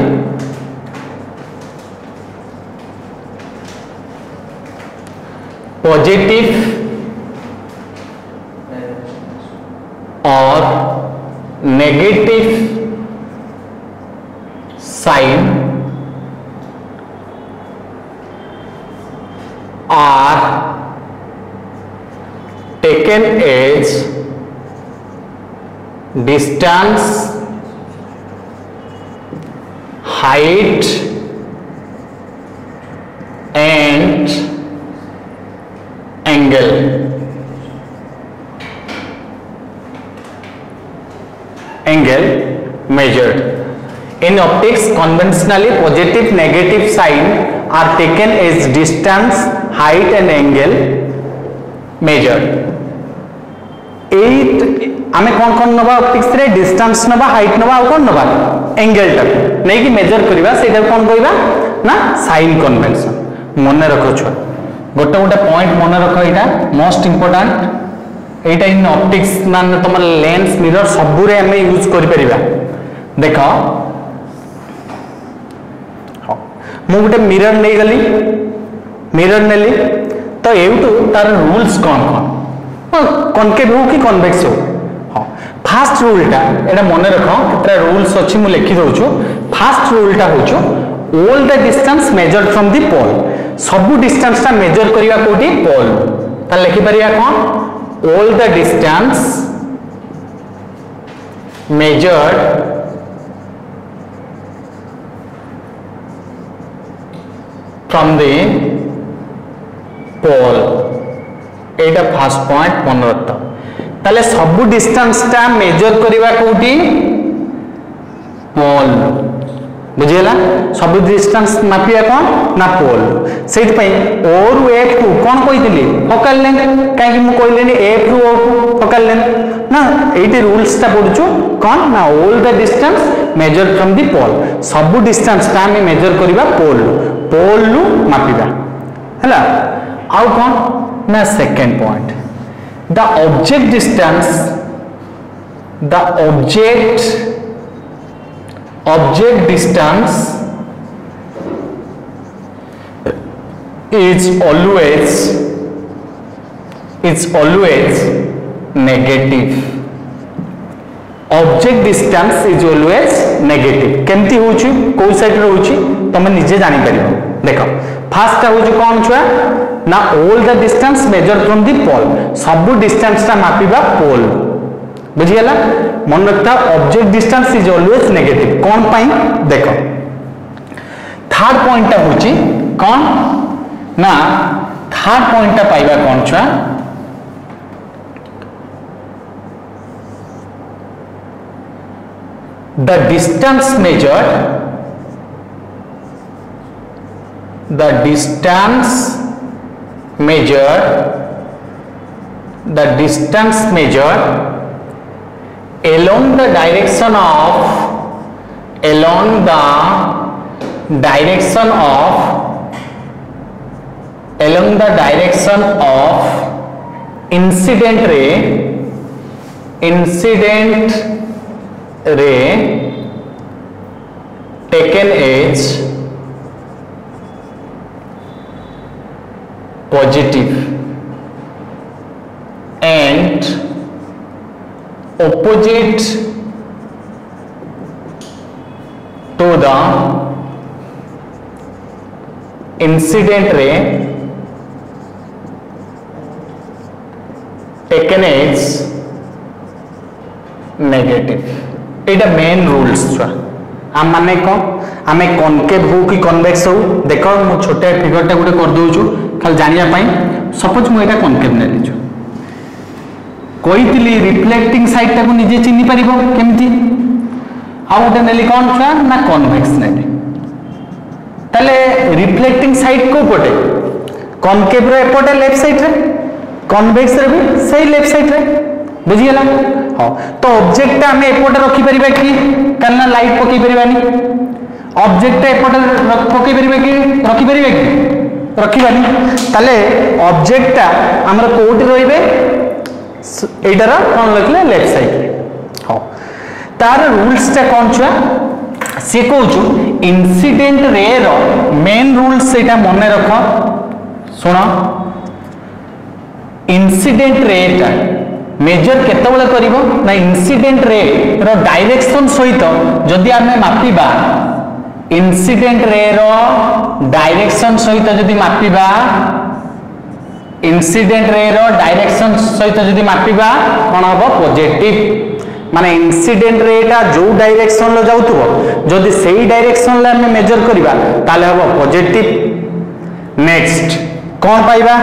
positive or negative sign are taken as distance, height and angle. Measured. In optics, conventionally positive negative sign are taken as distance, height and angle measured. आमे कौन कौन नबा optics रे distance नबा height नबा और कौन नबा एंगल टा नहीं कि मेजर करबा सेटा कौन कहबा ना साइन कन्वेंशन मन रखो छ गोटे गोटे पॉइंट मन रखो एटा मोस्ट इंपोर्टेंट एटा इन ऑप्टिक्स मान तुम लेंस मिरर सबु रे हमें यूज करि परिबा देखो मु गोटे मिरर नै गली मिरर नेली तो एउटू तार रूल्स कौन कौन कॉनकेव हो कि कन्वेक्स हो फास्ट रूल टा एटा मन रखो केतरा रूल्स अछि मु लिखि दउछु फास्ट रूल टा होछु all the distance measured from the pole सब डिस्टेंस टा मेजर करिया कोठी पोल त लिखि परिया कोन all the distance measured from the pole एटा फर्स्ट पॉइंट मन रखता ताले सब डिस्टेंस टा मेजर करबा कोठी पोल बुझियला सब डिस्टेंस मापिया कोन ना पोल सेति पई और एफ टू कोन कहितली फोकल लेंथ काहे कि मु कहलेनी एफ टू फोकल लेंथ ना एटी रूल्स ता पडछु कोन ना all the distance measure from the pole सब डिस्टेंस टा में मेजर करबा पोल लु मापिबा हला आउ कोन ना second point the object distance is always negative object distance is always negative केमती होची कोई साइड रे होची तमे निजे जानि परिबो देखो फर्स्ट होची कोन छुआ ना all the distance measure from the pole सब डिस्टेंस ता मापिबा पोल बुझियला मन रखता object distance is always negative कोन पाई देखो थर्ड पॉइंट ता होची कोन ना थर्ड पॉइंट टा पाइबा कौन छुआ the distance measured along the direction of incident ray taken as positive and opposite to the incident ray taken as negative. Etah main rules छुआ आम माने कौन आमे कॉनकेव हो कि कन्वेक्स हो देख मु छोटे फिगरटा गोटे कर दउछु खाली जानिया पाई सपोज मु एटा कॉनकेव ने लिछु कहितली रिफ्लेक्टिंग साइड टा को निजे चिन्हि परिबो केमती आ गोटे नेली कोन छुआ ना कन्वेक्स नेली तले रिफ्लेक्टिंग साइड को पटे कॉनकेव रे एपटे लेफ्ट साइड रे कन्वेक्स रे भी सही लेफ्ट साइड रे बुझियला हां तो ऑब्जेक्ट आमे एपटे रखि परिबा कि कालना लाइट पकई परिबानी ऑब्जेक्ट एपटे पकई परिबा कि रखि परिबा कि रखिबानी ताले ऑब्जेक्ट हमर कोठी रहिबे एटार कोन लखले लेफ्ट साइड हां तार रूल्स ता कोन छुआ से कहूछु इंसिडेंट रे रो मेन रूल्स एटा मने रखो सुनो इंसिडेंट रे ता मेजर केतबेले करिवो ना इंसिडेंट रे रो डायरेक्शन सहित जदि आमे मापिबा इंसिडेंट रे रो डायरेक्शन सहित जदि मापिबा इंसिडेंट रे रो डायरेक्शन सहित जदि मापिबा कोन हबो पॉजिटिव माने इंसिडेंट रे टा जो डायरेक्शन लो जाउतबो जदि सेही डायरेक्शन ले आमे मेजर करिबा ताले हबो पॉजिटिव नेक्स्ट कोन पाइबा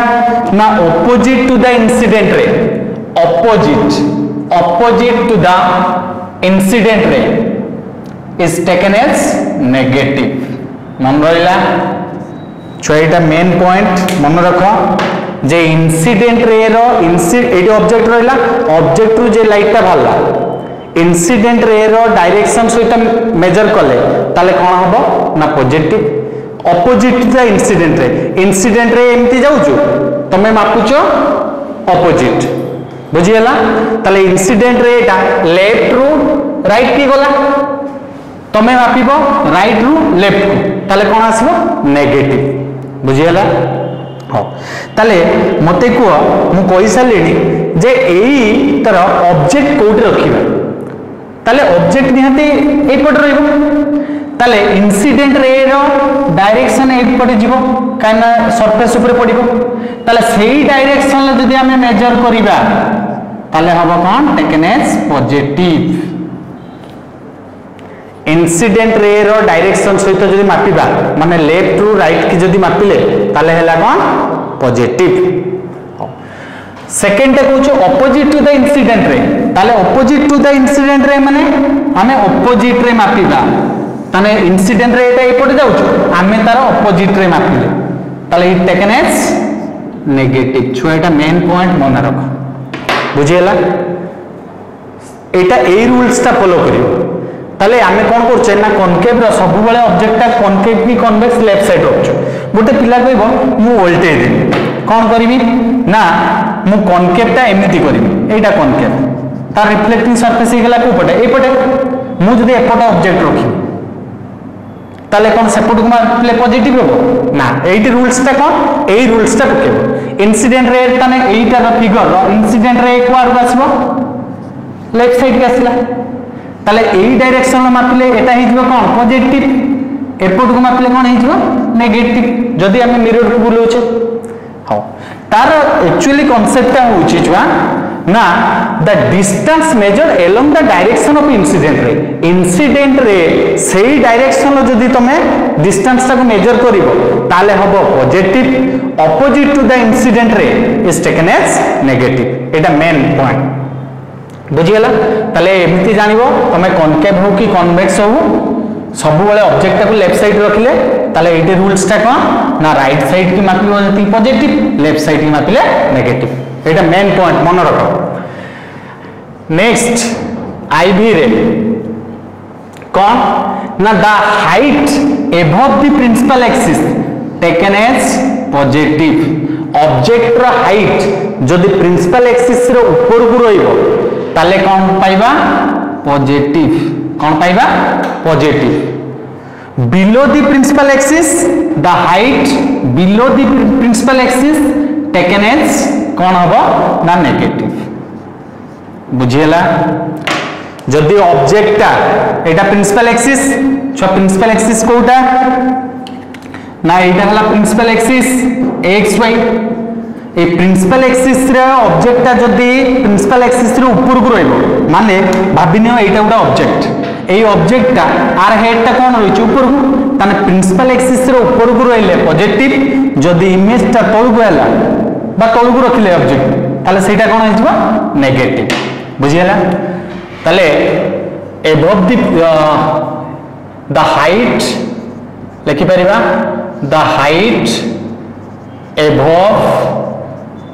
ना opposite to the incident ray opposite to the incident ray is taken as negative मन रहिला छोटा मेन पॉइंट मन रखो जे इंसिडेंट रे रो एडी ऑब्जेक्ट रहिला ऑब्जेक्ट रु जे लाइट ता भल्ला इंसिडेंट रे रो डायरेक्शन सहित मेजर कले ताले कोन हबो ना positive opposite to the incident ray एमती जाउछु तमे मापुचो ऑपोजिट बुझियला ताले इंसिडेंट रे एटा लेफ्ट रु राइट की गला तमे मापिबो राइट रु लेफ्ट को ताले कोन आसीबो नेगेटिव बुझियला हो ताले मते को मु कहि सालेनी जे एई तरह ऑब्जेक्ट कोड रखिबा ताले ऑब्जेक्ट निहाती ए पट रहइबो ताले इंसिडेंट रे रो डायरेक्शन ए पट जिवो काना सरफेस ऊपर पडिबो ताले सेही डायरेक्शन ले जदि हमें मेजर करिबा ताले हबो कोन taken as positive incident ray रो डायरेक्शन सहित जदि मापिबा माने लेफ्ट टू राइट की जदि मापिले ताले हैला कोन पॉजिटिव सेकंड टे कहूछ opposite to the incident ray ताले ऑपोजिट टू द इंसिडेंट रे माने हमें ऑपोजिट रे मापिबा ताने इंसिडेंट रे एटा एपटे जाउछ हमें तार ऑपोजिट रे मापिले ताले इट टेकन एज नेगेटिव छुएटा मेन पॉइंट मन रख बुझियला एटा ए रूल्स ता फॉलो करियो ताले आमे कोन करछे ना कॉनकेव रो सब बेले ऑब्जेक्ट ता कॉनकेव की कन्वेक्स लेफ्ट साइड रखछु गोटे पिला कहबो मु उल्टे दे कोन करिवि ना मु कॉनकेव ता एमिति करिवि एटा कॉनकेव तार रिफ्लेक्टिंग सरफेस हे गेला को पटे ए पटे मु जदि एपटा ऑब्जेक्ट रखि ताले कोन सेपट को मारले पॉजिटिव हो ना एटी रूल्स ता कोन एई रूल्स ता पकेबो इंसिडेंट रे ताने एटा रो फिगर रो इंसिडेंट रे एकवार आसीबो लेफ्ट साइड के आसीला ताले एई डायरेक्शन लो मापले एटा हि जिवो कोन पॉजिटिव एपट को मापले कोन हि जिवो नेगेटिव जदी हम मिरर को बुलोचे हां तार एक्चुअली कांसेप्ट ता होची छुआ ना the distance major along the direction of incident ray सेही डायरेक्शन जदि तुम डिस्टेंस टाको मेजर करिवो ताले हबो positive opposite to the incident ray is taken as negative एटा मेन पॉइंट बुझिगला ताले एमिति जानिबो तमे कॉनकेव हो कि कन्वेक्स हो सब बेले ऑब्जेक्ट को लेफ्ट साइड रखिले ताले एटे रूल्स टा कोन ना राइट साइड की मापिबो जति पॉजिटिव लेफ्ट साइड की मापिले नेगेटिव एटा मेन पॉइंट मन रखो नेक्स्ट आईवी रे कौन ना the height above the principal axis taken as positive object रो हाइट जदि प्रिंसिपल एक्सिस रो ऊपर को रहिबो ताले कौन पाइबा पॉजिटिव कौन पाइबा positive below the principal axis the height below the principal axis taken as कौन हबो ना नेगेटिव बुझिएला जदि ऑब्जेक्ट एटा प्रिंसिपल एक्सिस प्रिंसिपल एक्सिस कोटा ना एटा हला प्रिंसिपल एक्सिस एक्स वाई ए प्रिंसिपल एक्सिस रे ऑब्जेक्ट जदि प्रिंसिपल एक्सिस रे ऊपर को रहइबो माने भाबिनियो एटा उडा ऑब्जेक्ट एई ऑब्जेक्ट आर हेड ता कोन होइछ ऊपर को ताने प्रिंसिपल एक्सिस रे ऊपर को रहले पॉजिटिव जदि इमेज ता तळ को हला बा तळ को रखिले ऑब्जेक्ट ताले सेटा कोन होइछबो नेगेटिव बुझिएला ताले एबव द हाइट लिखि परिबा the height above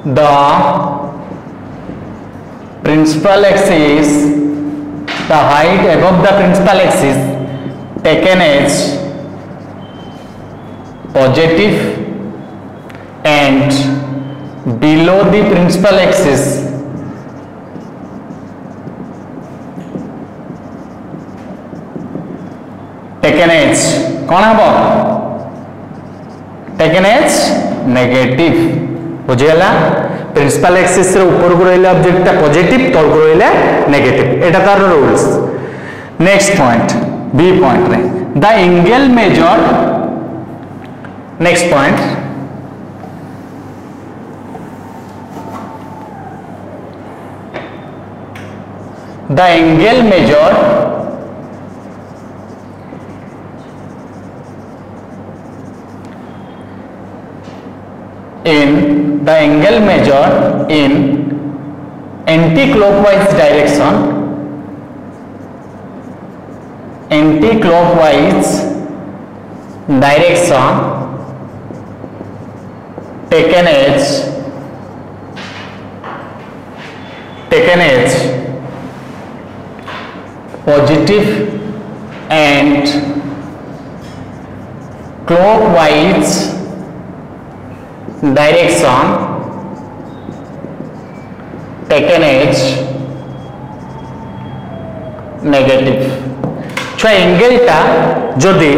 the principal axis the height above the principal axis taken as positive and below the principal axis taken as कौन हबो टेकन एज नेगेटिव बुझिएला प्रिंसिपल एक्सिस रे ऊपर को रहले ऑब्जेक्ट पॉजिटिव तळ को रहले नेगेटिव एटा तार rules next point B point रे the angle measure next point the angle measure in the angle measured in anti-clockwise direction taken as positive and clockwise direction taken as negative छुआ angle टा जदि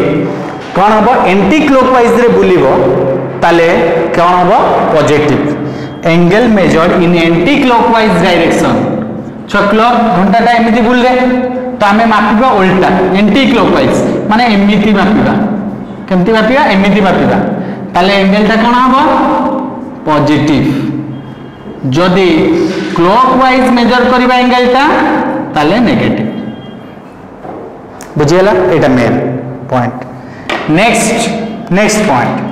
कौन हम anti clockwise रे बुलिबो ताले कौन हम positive angle measured in anti clockwise direction छुआ क्लॉक घंटा टा एमिति बुल रे तो हमें मापिबा उल्टा एंटी क्लॉकवाइज माने एमिति मापिबा केमति मापिबा एमिति मापिबा ताले एंगल टा कौन हम पॉजिटिव जदि क्लॉकवाइज मेजर करिबा एंगल टा ताले नेगेटिव बुझिएला एटा main point next point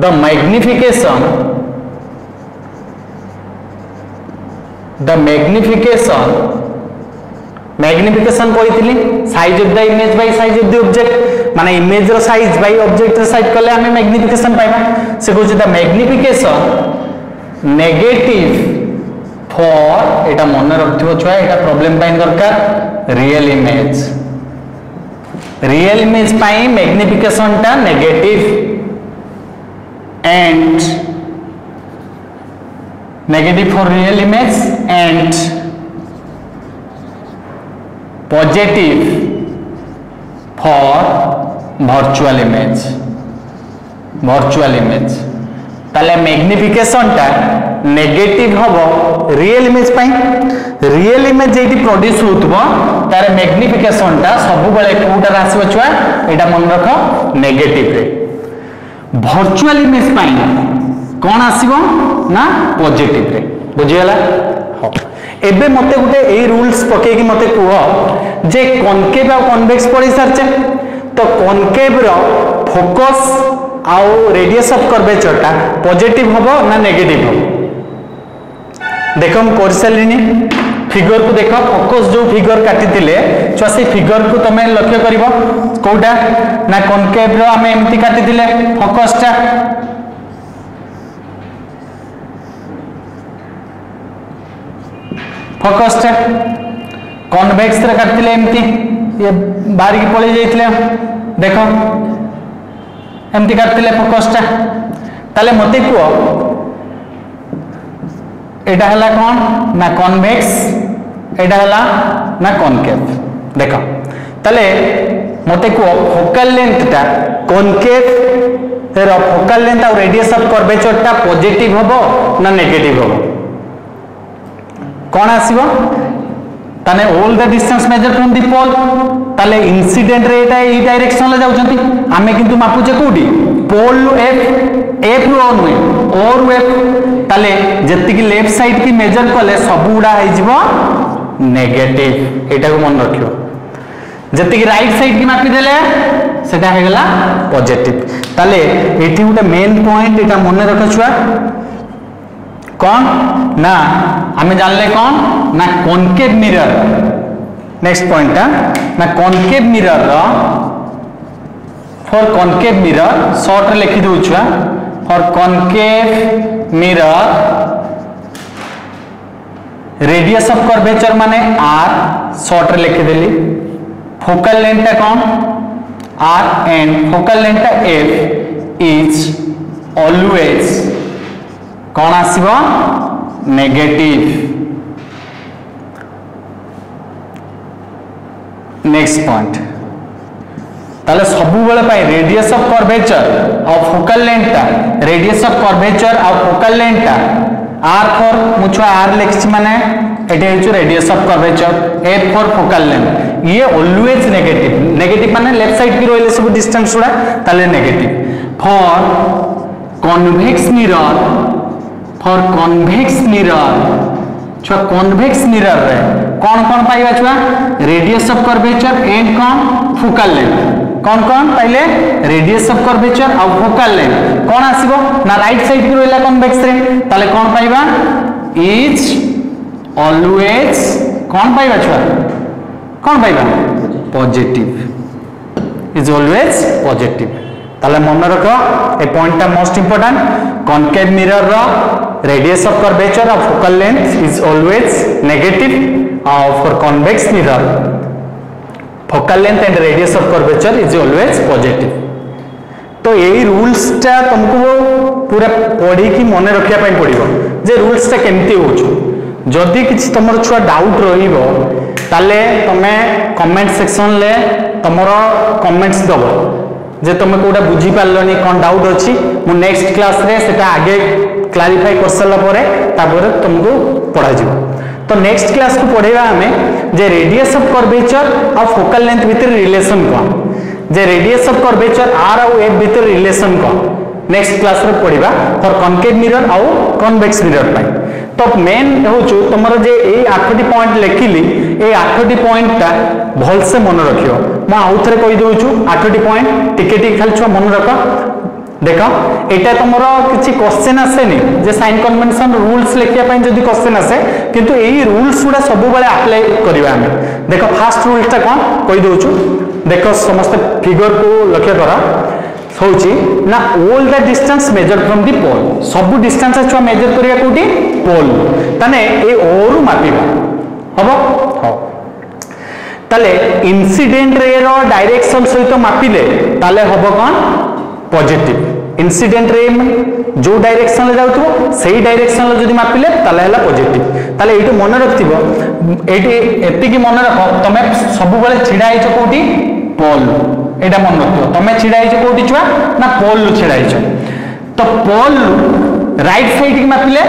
the magnification कही size of the image by size of the object माने इमेज रो साइज बाय ऑब्जेक्ट रो साइज कले हमें मैग्निफिकेशन पाइबा से कहू द मैग्निफिकेशन नेगेटिव फॉर एटा मन रखथिबो छुआ एटा प्रॉब्लम पाइन दरकार रियल इमेज पाई मैग्निफिकेशन टा negative and negative for real image and positive for virtual image ताले मैग्निफिकेशन टा नेगेटिव हबो रियल इमेज पाई रियल इमेज जेटी प्रोड्यूस होतबो तार मैग्निफिकेशन टा सब बेले कोटा आसीबो छुआ एटा मन रखो नेगेटिव रे वर्चुअल इमेज कौन आसीबो ना पॉजिटिव रे बुझीगला। हाँ एबे मते गुटे ए रूल्स पके कि मते कुह जे कॉनकेव और कन्वेक्स पढ़ी सारचे तो कॉनकेव रो फोकस आउ रेडियस ऑफ कर्वेचर टा पॉजिटिव हबो ना नेगेटिव हबो देखो हम कर सारिनी फिगर को देख फोकस जो फिगर काटी थिले छुआ से फिगर को तमे लक्ष्य करिवो कोटा ना कॉनकेव रो हमें एमती काटी थिले फोकस टा कन्वेक्स रे काटी थिले एमती ये बाहर की पळी जाइथिले देखो एमती काटी थिले फोकस टा ताले मते को एटा हला कौन ना कन्वेक्स एटा हला ना कॉनकेव देखो ताले मते को फोकल लेंथ टा कॉनकेव रो फोकल लेंथ और रेडियस ऑफ कर्वेचर टा पॉजिटिव हबो ना नेगेटिव हबो कौन आसीबो ताने all the distance measure from the pole ताले इंसिडेंट रे एटा ए डायरेक्शन ले जाउछंती आमे किंतु मापुचे कोडी पोल एफ रो नुए और एफ ताले जति की लेफ्ट साइड की मेजर कले सब गुडा है जीवो नेगेटिव एटा को मन रखियो जति की राइट साइड की मापी देले सेटा हे गला पॉजिटिव ताले एठी उटे मेन पॉइंट एटा मन रख छुआ कौन ना हमें जानले कौन ना कॉनकेव मिरर नेक्स्ट पॉइंट ना concave mirror for concave mirror short रे लिखि दउ छुआ for concave mirror radius of curvature माने r शॉर्ट रे लिखि देली फोकल लेंथ कौन r and focal length f is always कौन आसीबो नेगेटिव नेक्स्ट पॉइंट ताले सब बेले पाई रेडियस ऑफ कर्वेचर और focal length radius of curvature और फोकल लेंथ r फॉर मुछो r लिखछि माने एटे हेचु radius of curvature f for focal length ये ऑलवेज नेगेटिव नेगेटिव माने लेफ्ट साइड की रोइले सब डिस्टेंस उडा ताले नेगेटिव फॉर कन्वेक्स मिरर छुआ कन्वेक्स मिरर रे कौन कौन पाइबा छुआ रेडियस ऑफ कर्वेचर एंड कौन फोकल लेंथ कौन पहले रेडियस ऑफ कर्वेचर और फोकल लेंथ कौन आसीबो ना राइट साइड की रोइला कन्वेक्स रे ताले कौन पाइबा इज ऑलवेज कौन पाइबा छुआ कौन पाइबा पॉजिटिव इज ऑलवेज पॉजिटिव ताले मन रख ए पॉइंट टा मोस्ट इंपोर्टेंट कॉनकेव मिरर रो रेडियस ऑफ कर्वेचर और focal length is always negative और for convex mirror focal length and radius of curvature is always positive तो यही रूल्स टा तुमको पूरा पढ़ी की मन रखिया पई पड़िबो जे रूल्स टा केमती होछु जदि किछ तमर छुआ डाउट रहिबो ताले तमे कमेंट सेक्शन ले तमरो कमेंट्स दबो जे तुम कोटा बुझी पारलनी कौन डाउट अच्छी मु नेक्स्ट क्लास रे सेटा आगे क्लारिफाई कर सारा परे तुमको पढ़ा जिवो तो नेक्स्ट क्लास को पढ़ेगा हमें जे रेडियस ऑफ कर्वेचर और फोकल लेंथ भीतर रिलेशन कौन जे रेडियस ऑफ कर्वेचर r और f भीतर रिलेशन कौन नेक्स्ट क्लास रे पढ़िबा फॉर कॉनकेव मिरर और कन्वेक्स मिरर पाई तो मेन होचु तुमर जे ए 8टी पॉइंट लिखिली ए 8टी पॉइंट ता भल से मन रखियो म आउथरे कहि दोछु 8टी पॉइंट टिके खाली छ मन रख देखो एटा तुमरो किछि क्वेश्चन आसेनी जे साइन कन्वेंशन रूल्स लिखिया पई जदी क्वेश्चन आसे किंतु एही रूल्स गुडा सब बेले अप्लाई करबा हमें देखो फर्स्ट रूल ता कोन कहि दोछु देखो समस्त फिगर को लक्ष्य करा होची ना all the distance measure from the pole सब डिस्टेंस छुआ मेजर करिया कोठी पोल तने ए ओरु मापिबा हबो हो तले इंसिडेंट रे रो डायरेक्शन सहित मापिले ताले हबो कोन पॉजिटिव इंसिडेंट रे जो डायरेक्शन ले जाउथो सेही डायरेक्शन ले जदी मापिले ताले हला पॉजिटिव ताले एटु मन रखथिबो एटी एति की मन रखो तमे सब बेले छिडा आइछो कोठी पोल एटा मन रखियो तमे छिडा आइछो कोठी छुआ ना पोल छिडा आइछो तो पोल राइट साइड की मापिले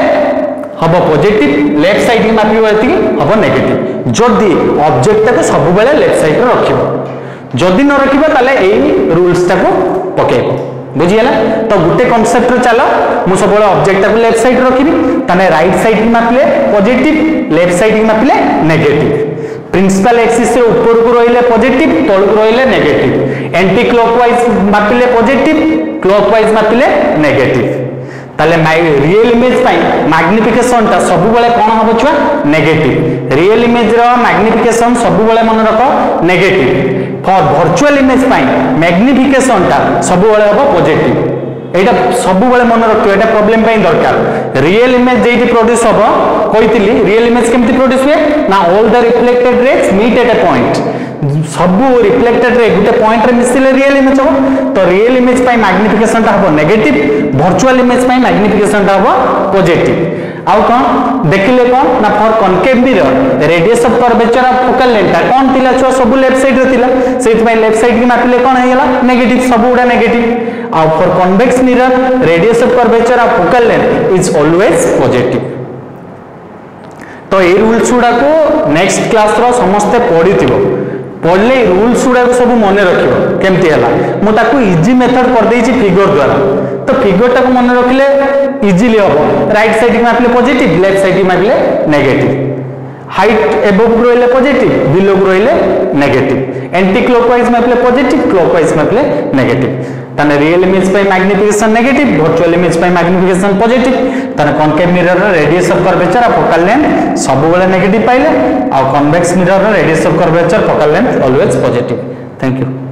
हबो पॉजिटिव लेफ्ट साइड की मापिबो एति हबो नेगेटिव जदी ऑब्जेक्ट को सब बेले लेफ्ट साइड रे रखिबो जदी न रखिबो ताले एई रूल्स टाको पकेइबो बुझीगला तो गोटे कॉन्सेप्ट रो चलो मु सब ऑब्जेक्ट को लेफ्ट साइड रखिबी तने राइट साइड की मापिले पॉजिटिव लेफ्ट साइड की मापिले नेगेटिव प्रिंसिपल एक्सिस से ऊपर को रहिले पॉजिटिव तळ को रहिले नेगेटिव एंटी क्लॉकवाइज मापिले पॉजिटिव क्लॉकवाइज मापिले नेगेटिव ताले रियल इमेज पाई मैग्निफिकेशन ता सब बेले कोन हबो छुआ नेगेटिव रियल इमेज रो मैग्निफिकेशन सब बेले मन रखो नेगेटिव फॉर वर्चुअल इमेज पाई मैग्निफिकेशन ता सब बेले हबो पॉजिटिव एटा सब बेले मन रखियो एटा प्रॉब्लम पाई दरकार रियल इमेज जेटी प्रोड्यूस हबो कहितली रियल इमेज केमती प्रोड्यूस हुए ना all the reflected rays meet at a point सब रिफ्लेक्टेड रे गुटे पॉइंट रे मिसिले रियल इमेज हो तो रियल इमेज पाई मैग्निफिकेशन ता हबो नेगेटिव वर्चुअल इमेज पाई मैग्निफिकेशन ता हबो पॉजिटिव आउ कोन देखिले कोन ना for concave mirror radius of curvature of focal length कोन थिला छो सब लेफ्ट साइड रे थिला सेति पाई लेफ्ट साइड की मापिले कोन हेला नेगेटिव सब उडा नेगेटिव आउ for convex mirror radius of curvature of focal length is always positive तो ए रूल्स गुडा को नेक्स्ट क्लास रो समस्त पढिथिबो पढ़ले रूल्स गुडा सब मन रखिबो केमती हला मु ताकू इजी मेथड कर देछि फिगर द्वारा तो फिगर टाको मन रखिले इजीली हो राइट साइड की मापिले पॉजिटिव लेफ्ट साइड की मापिले नेगेटिव हाइट एबव को रहिले पॉजिटिव बिलो को रहिले नेगेटिव एंटी क्लॉकवाइज मापिले पॉजिटिव क्लॉकवाइज मापिले नेगेटिव तने रियल इमेज पे मैग्निफिकेशन नेगेटिव वर्चुअल इमेज पे मैग्निफिकेशन पॉजिटिव तने कॉनकेव मिरर रे radius of curvature of focal length सब बेले नेगेटिव पाइले आ कन्वेक्स मिरर रे radius of curvature focal length always positive thank you.